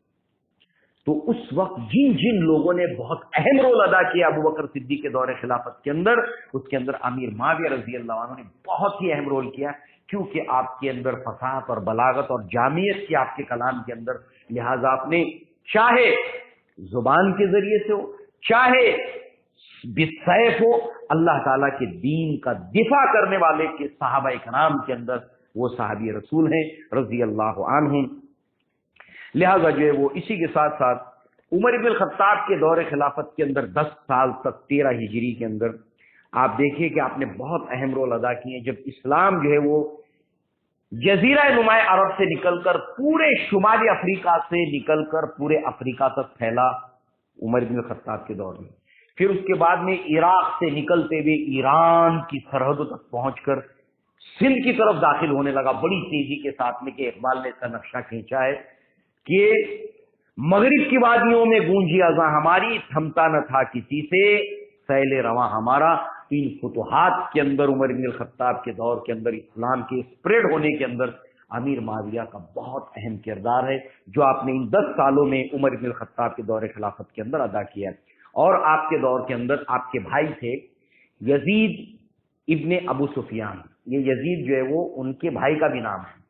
تو اس وقت جن لوگوں نے بہت اہم رول ادا کیا ابو بکر صدیق کے دور خلافت کے اندر، اس کے اندر امیر معاویہ رضی اللہ عنہ نے بہت ہی اہم رول کیا، کیونکہ آپ کے اندر فصاحت اور بلاغت اور جامعیت کی آپ کے کلام کے اندر. لہذا آپ نے چاہے زبان کے ذریعے سے ہو، چاہے بالسیف ہو، اللہ تعالیٰ کے دین کا دفاع کرنے والے کے صحابہ کرام کے اندر وہ صحابی رسول ہیں رضی اللہ عنہم. لہذا جو ہے وہ اسی کے ساتھ ساتھ عمر بن الخطاب کے دور خلافت کے اندر 10 سال تک 13 ہجری کے اندر آپ دیکھیے کہ آپ نے بہت اہم رول ادا کیے. جب اسلام جو ہے وہ جزیرہ نما عرب سے نکل کر پورے شمالی افریقہ سے نکل کر پورے افریقہ تک پھیلا عمر بن الخطاب کے دور میں، پھر اس کے بعد میں عراق سے نکلتے ہوئے ایران کی سرحدوں تک پہنچ کر سندھ کی طرف داخل ہونے لگا بڑی تیزی کے ساتھ میں، کہ اقبال نے اس کا نقشہ کھینچا ہے کہ مغرب کی وادیوں میں گونجی اذاں ہماری، تھمتا نہ تھا کسی سے سیل رواں ہمارا. ان فتوحات کے اندر عمر بن الخطاب کے دور کے اندر اسلام کے اسپریڈ ہونے کے اندر امیر معاویہ کا بہت اہم کردار ہے، جو آپ نے ان 10 سالوں میں عمر بن الخطاب کے دور خلافت کے اندر ادا کیا ہے. اور آپ کے دور کے اندر آپ کے بھائی تھے یزید ابن ابو سفیان. یہ یزید جو ہے وہ ان کے بھائی کا بھی نام ہے،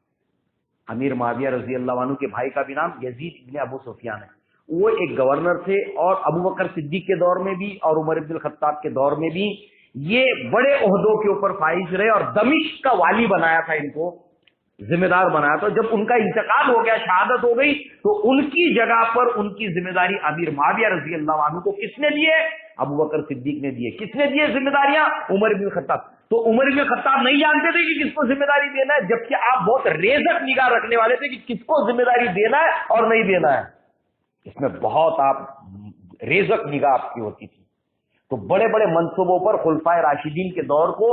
امیر معاویہ رضی اللہ عنہ کے بھائی کا بھی نام یزید ابن ابو سفیان ہے. وہ ایک گورنر تھے، اور ابو بکر صدیق کے دور میں بھی اور عمر بن الخطاب کے دور میں بھی یہ بڑے عہدوں کے اوپر فائز رہے، اور دمشق کا والی بنایا تھا، ان کو ذمہ دار بنایا تھا. جب ان کا انتقال ہو گیا، شہادت ہو گئی، تو ان کی جگہ پر ان کی ذمہ داری امیر معاویہ رضی اللہ عنہ کو کس نے دیے؟ ابو بکر صدیق نے دیے. کس نے دیے ذمہ داریاں؟ عمر بن الخطاب. تو عمر بن الخطاب نہیں جانتے تھے کہ کس کو ذمہ داری دینا ہے، جبکہ آپ بہت ریزک نگاہ رکھنے والے تھے کہ کس کو ذمہ داری دینا ہے اور نہیں دینا ہے. اس میں بہت آپ ریزک نگاہ آپ کی ہوتی تھی. تو بڑے بڑے منصوبوں پر خلفائے راشدین کے دور کو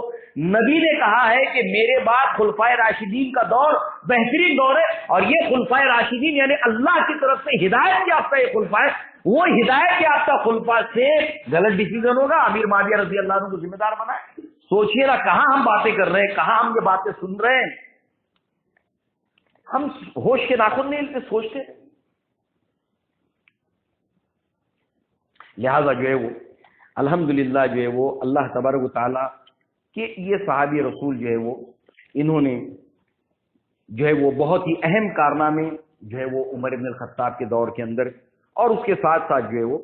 نبی نے کہا ہے کہ میرے بعد خلفائے راشدین کا دور بہترین دور ہے، اور یہ خلفائے راشدین یعنی اللہ کی طرف سے ہدایت یافتہ یہ خلفائے، وہ ہدایت یافتہ خلفاء سے غلط ڈیسیزن ہوگا امیر معاویہ رضی اللہ عنہ کو ذمہ دار بنائے. سوچئے نا کہاں ہم باتیں کر رہے ہیں، کہاں ہم یہ باتیں سن رہے ہیں. ہم ہوش کے ناخن نہیں ہلتے، سوچتے. لہذا جو ہے وہ الحمدللہ جو ہے وہ اللہ تبارک و تعالیٰ کہ یہ صحابی رسول جو ہے وہ انہوں نے جو ہے وہ بہت ہی اہم کارنامے جو ہے وہ عمر بن الخطاب کے دور کے اندر، اور اس کے ساتھ ساتھ جو ہے وہ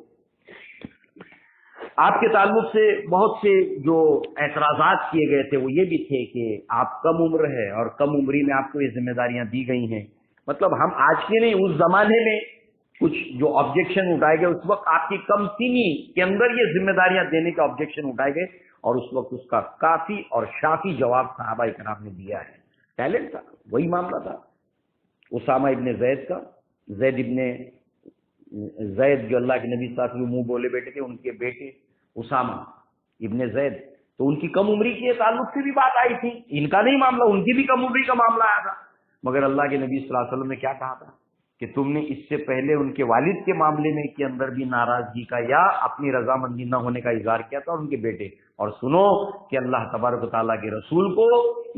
آپ کے تعلق سے بہت سے جو اعتراضات کیے گئے تھے وہ یہ بھی تھے کہ آپ کم عمر ہے اور کم عمری میں آپ کو یہ ذمہ داریاں دی گئی ہیں. مطلب ہم آج کے نہیں، اس زمانے میں کچھ جو آبجیکشن اٹھائے گئے، اس وقت آپ کی کم سینی کے اندر یہ ذمہ داریاں دینے کے آبجیکشن اٹھائے گئے، اور اس وقت اس کا کافی اور شافی جواب صحابہ کرام نے دیا ہے۔ ٹیلنٹ تھا، وہی معاملہ تھا اسامہ ابن زید کا، زید جو اللہ کے نبی صلی اللہ علیہ وسلم منہ بولے بیٹے تھے، ان کے بیٹے اسامہ ابن زید، تو ان کی کم عمری کے تعلق سے بھی بات آئی تھی، ان کا نہیں معاملہ، ان کی بھی کم عمری کا معاملہ آیا تھا، مگر اللہ کے نبی صلی اللہ علیہ وسلم نے کیا کہا تھا کہ تم نے اس سے پہلے ان کے والد کے معاملے میں کے اندر بھی ناراضگی کا یا اپنی رضامندی نہ ہونے کا اظہار کیا تھا، اور ان کے بیٹے، اور سنو کہ اللہ تبارک و تعالیٰ کے رسول کو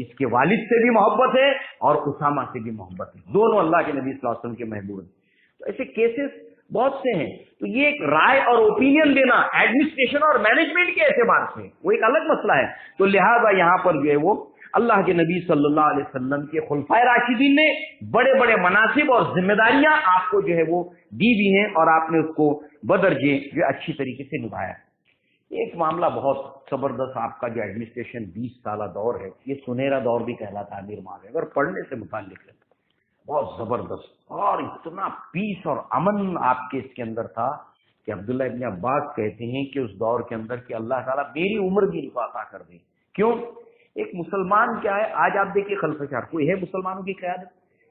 اس کے والد سے بھی محبت ہے اور اسامہ سے بھی محبت ہے، دونوں اللہ کے نبی صلی اللہ علیہ وسلم کے محبوب ہیں۔ تو ایسے کیسز بہت سے ہیں، تو یہ ایک رائے اور اوپینین دینا ایڈمنسٹریشن اور مینجمنٹ کے اعتبار سے وہ ایک الگ مسئلہ ہے، تو لہذا یہاں پر جو ہے وہ اللہ کے نبی صلی اللہ علیہ وسلم کے خلفائے راشدین نے بڑے بڑے مناصب اور ذمہ داریاں آپ کو جو ہے وہ دی بھی ہیں، اور آپ نے اس کو بدرجے جو اچھی طریقے سے نبھایا۔ ایک معاملہ بہت زبردست، آپ کا جو ایڈمنسٹریشن 20 سالہ دور ہے، یہ سنہرا دور بھی کہلاتا ہے امیر معاویہ، اگر پڑھنے سے متعلق ہے بہت زبردست، اور اتنا پیس اور امن آپ کے اس کے اندر تھا کہ عبداللہ ابن عباس کہتے ہیں کہ اس دور کے اندر کہ اللہ تعالیٰ میری عمر بھی عطا کر دے۔ کیوں؟ ایک مسلمان کیا ہے، آج آپ دیکھیے خلف شہر کوئی ہے مسلمانوں کی قیادت،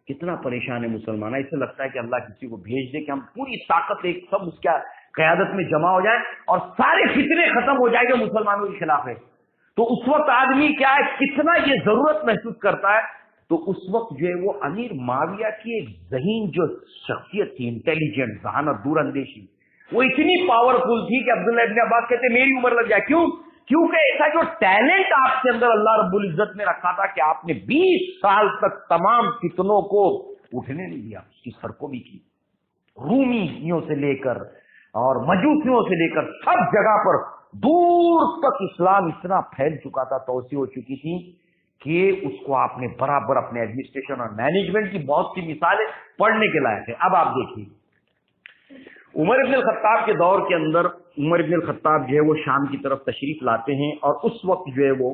کتنا پریشان ہے مسلمان، اسے لگتا ہے کہ اللہ کسی کو بھیج دے کہ ہم پوری طاقت ایک سب اس کا قیادت میں جمع ہو جائیں اور سارے فتنے ختم ہو جائیں گے مسلمانوں کے خلاف ہے۔ تو اس وقت آدمی کیا ہے، کتنا یہ ضرورت محسوس کرتا ہے، تو اس وقت جو ہے وہ امیر معاویہ کی ایک ذہین جو شخصیت تھی، انٹیلیجنٹ، ذہانت، دور اندیشی، وہ اتنی پاورفل تھی کہ عبداللہ ابن عباس کہتے میری عمر لگ جائے۔ کیوں؟ کیونکہ ایسا جو ٹیلنٹ آپ کے اندر اللہ رب العزت نے رکھا تھا کہ آپ نے 20 سال تک تمام فتنوں کو اٹھنے نہیں دیا، اس کی سڑکوں بھی کی، رومیوں سے لے کر اور مجوسیوں سے لے کر سب جگہ پر دور تک اسلام اتنا پھیل چکا تھا، توسیع ہو چکی تھی کہ اس کو آپ نے برابر اپنے ایڈمنسٹریشن اور مینجمنٹ کی بہت سی مثالیں پڑھنے کے لائق ہے۔ اب آپ دیکھیے عمر ابن الخطاب کے دور کے اندر عمر ابن الخطاب جو ہے وہ شام کی طرف تشریف لاتے ہیں، اور اس وقت جو ہے وہ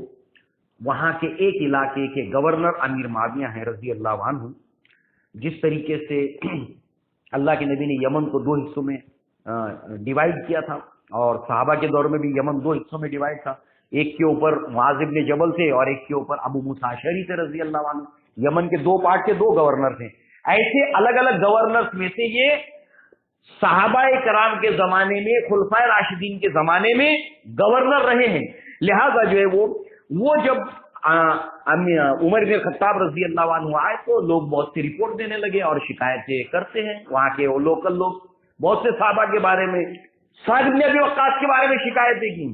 وہاں کے ایک علاقے کے گورنر امیر معاویہ ہیں رضی اللہ عنہ۔ جس طریقے سے اللہ کے نبی نے یمن کو 2 حصوں میں ڈیوائیڈ کیا تھا، اور صحابہ کے دور میں بھی یمن 2 حصوں میں ڈیوائیڈ تھا، ایک کے اوپر معاذ بن جبل تھے اور ایک کے اوپر ابو موسیٰ اشعری تھے رضی اللہ عنہ۔ یمن کے 2 پارٹ کے 2 گورنر تھے، ایسے الگ الگ گورنرز میں سے یہ صحابہ کرام کے زمانے میں، خلفائے راشدین کے زمانے میں گورنر رہے ہیں۔ لہذا جو ہے وہ جب عمر بن خطاب رضی اللہ عنہ آئے تو لوگ بہت سی رپورٹ دینے لگے اور شکایتیں کرتے ہیں، وہاں کے وہ لوکل لوگ بہت سے صحابہ کے بارے میں، سعد بن ابی وقاص کے بارے میں شکایتیں کی،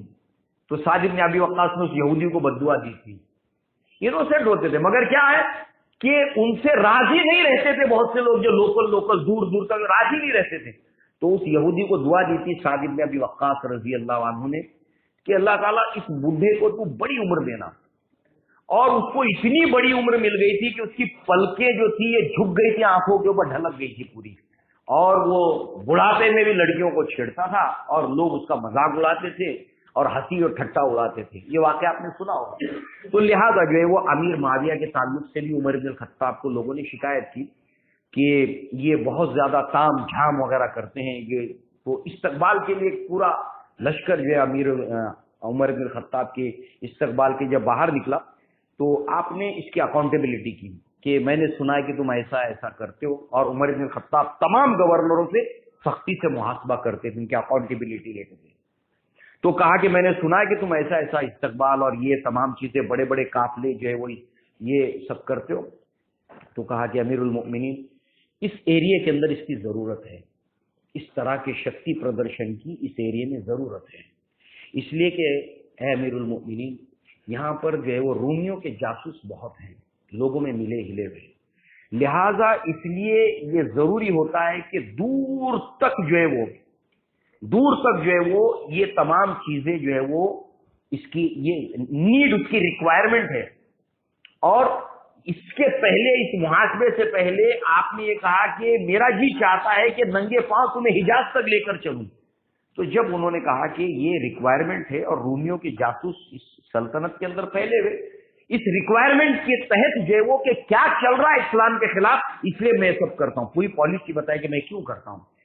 تو سعد بن ابی وقاص نے اس یہودی کو بد دعا دی تھی، انوسنٹ ہوتے تھے، مگر کیا ہے کہ ان سے راضی نہیں رہتے تھے، بہت سے لوگ جو لوکل دور دور تک راضی نہیں رہتے تھے، تو اس یہودی کو دعا دی تھی سعد بن ابی وقاص رضی اللہ عنہ نے کہ اللہ تعالیٰ اس بوڑھے کو تو بڑی عمر دینا، اور اس کو اتنی بڑی عمر مل گئی تھی کہ اس کی پلکیں جو تھی یہ جھک گئی تھی، آنکھوں کے اوپر ڈھلک گئی تھی پوری، اور وہ بڑھاپے میں بھی لڑکیوں کو چھیڑتا تھا اور لوگ اس کا مذاق اڑاتے تھے اور ہنسی اور ٹھٹا اڑاتے تھے، یہ واقعہ آپ نے سنا ہوگا۔ تو لہذا جو ہے وہ امیر معاویہ کے تعلق سے بھی عمر بن الخطاب کو لوگوں نے شکایت کی کہ یہ بہت زیادہ تام جھام وغیرہ کرتے ہیں، یہ تو استقبال کے لیے پورا لشکر جو ہے امیر عمر بن الخطاب کے استقبال کے جب باہر نکلا تو آپ نے اس کی اکاؤنٹیبلٹی کی کہ میں نے سنا ہے کہ تم ایسا ایسا کرتے ہو، اور عمر بن الخطاب تمام گورنروں سے سختی سے محاسبہ کرتے تھے، ان کی اکاؤنٹیبلٹی لیتے تھے، تو کہا کہ میں نے سنا ہے کہ تم ایسا ایسا استقبال اور یہ تمام چیزیں، بڑے بڑے قافلے جو ہے وہ یہ سب کرتے ہو، تو کہا کہ امیر المؤمنین اس ایریے کے اندر اس کی ضرورت ہے، اس طرح کے شکتی پردرشن کی اس ایریے میں ضرورت ہے، اس لیے کہ اے امیر المؤمنین یہاں پر جو ہے وہ رومیوں کے جاسوس بہت ہیں، لوگوں میں ملے ہلے ہوئے، لہذا اس لیے یہ ضروری ہوتا ہے کہ دور تک جو ہے وہ یہ تمام چیزیں جو ہے وہ اس کی یہ نیڈ، اس کی ریکوائرمنٹ ہے، اور اس کے پہلے، اس محاسبے سے پہلے آپ نے یہ کہا کہ میرا جی چاہتا ہے کہ ننگے پاؤں تمہیں حجاز تک لے کر چلوں، تو جب انہوں نے کہا کہ یہ ریکوائرمنٹ ہے اور رومیوں کے جاسوس اس سلطنت کے اندر پھیلے ہوئے، اس ریکوائرمنٹ کے تحت جو ہے وہ کہ کیا چل رہا ہے اسلام کے خلاف، اس لیے میں سب کرتا ہوں، پوری پالیسی بتائی کہ میں کیوں کرتا ہوں،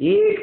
1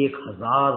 1000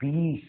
20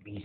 20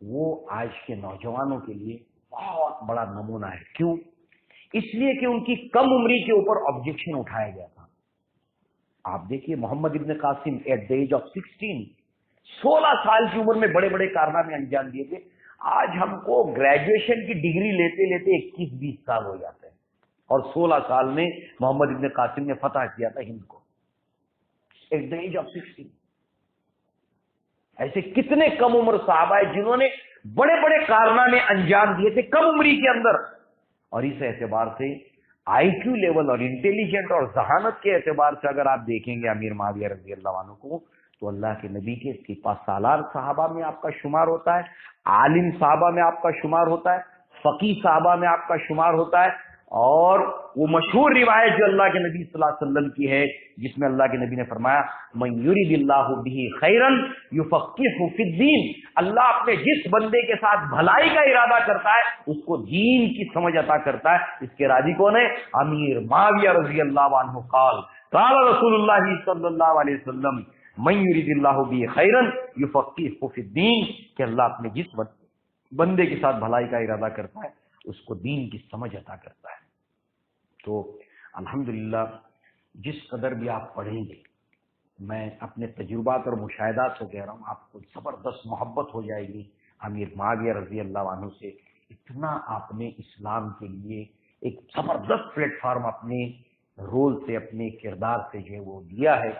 وہ آج کے نوجوانوں کے لیے بہت بڑا نمونہ ہے. کیوں؟ اس لیے کہ ان کی کم عمری کے اوپر آبجیکشن اٹھایا گیا تھا. آپ دیکھیے Muhammad Ibn Qasim at the age of 16 سال کی عمر میں بڑے بڑے کارنامے انجام دیے تھے. آج ہم کو گریجویشن کی ڈگری لیتے لیتے 21-20 سال ہو جاتے ہیں، اور 16 سال میں محمد ابن قاسم نے فتح کیا تھا ہند کو ایٹ دا ایج آف 16. ایسے کتنے کم عمر صحابہ ہیں جنہوں نے بڑے بڑے کارنامے انجام دیے تھے کم عمری کے اندر. اور اس اعتبار سے آئی کیو لیول اور انٹیلیجنٹ اور ذہانت کے اعتبار سے اگر آپ دیکھیں گے امیر معاویہ رضی اللہ عنہ کو، تو اللہ کے نبی کے سپہ سالار صحابہ میں آپ کا شمار ہوتا ہے، عالم صحابہ میں آپ کا شمار ہوتا ہے، فقیہ صحابہ میں آپ کا شمار ہوتا ہے. اور وہ مشہور روایت جو اللہ کے نبی صلی اللہ علیہ وسلم کی ہے، جس میں اللہ کے نبی نے فرمایا من یرید اللہ بہ خیرا یفقہہ فی الدین، اللہ اپنے جس بندے کے ساتھ بھلائی کا ارادہ کرتا ہے اس کو دین کی سمجھ عطا کرتا ہے. اس کے راضی کون ہے؟ امیر معاویہ رضی اللہ عنہ. قال رسول اللہ صلی اللہ علیہ وسلم من یرید اللہ بہ خیرا یفقہہ فی الدین، کہ اللہ اپنے جس بندے کے ساتھ بھلائی کا ارادہ کرتا ہے اس کو دین کی سمجھ عطا کرتا ہے. تو الحمدللہ جس قدر بھی آپ پڑھیں گے، میں اپنے تجربات اور مشاہدات سے کہہ رہا ہوں، آپ کو زبردست محبت ہو جائے گی امیر معاویہ رضی اللہ عنہ سے. اتنا آپ نے اسلام کے لیے ایک زبردست پلیٹ فارم اپنے رول سے، اپنے کردار سے جو ہے وہ دیا ہے،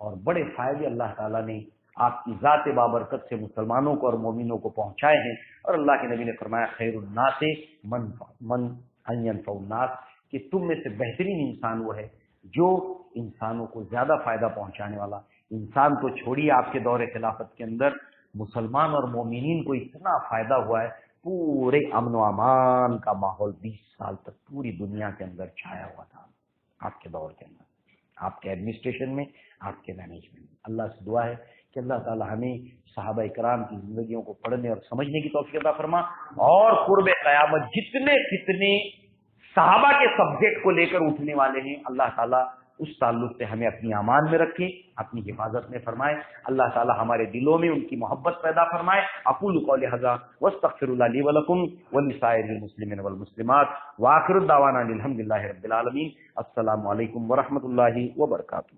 اور بڑے فائدے اللہ تعالیٰ نے آپ کی ذات بابرکت سے مسلمانوں کو اور مومنوں کو پہنچائے ہیں. اور اللہ کے نبی نے فرمایا خیر الناس من ينفع الناس، کہ تم میں سے بہترین انسان وہ ہے جو انسانوں کو زیادہ فائدہ پہنچانے والا. انسان کو چھوڑیے، آپ کے دور خلافت کے اندر مسلمان اور مومنین کو اتنا فائدہ ہوا ہے، پورے امن و امان کا ماحول 20 سال تک پوری دنیا کے اندر چھایا ہوا تھا آپ کے دور کے اندر، آپ کے ایڈمنسٹریشن میں، آپ کے مینجمنٹ میں. اللہ سے دعا ہے کہ اللہ تعالی ہمیں صحابہ اکرام کی زندگیوں کو پڑھنے اور سمجھنے کی توفیق عطا فرما، اور قرب قیامت جتنے کتنے صحابہ کے سبجیکٹ کو لے کر اٹھنے والے ہیں، اللہ تعالیٰ اس تعلق سے ہمیں اپنی امان میں رکھے، اپنی حفاظت میں فرمائے. اللہ تعالیٰ ہمارے دلوں میں ان کی محبت پیدا فرمائے. اقول قولی ھذا واستغفر اللہ لی ولکم ولسائر المسلمین والمسلمات، وآخر دعوانا الحمد للہ رب العالمین. السلام علیکم ورحمۃ اللہ وبرکاتہ.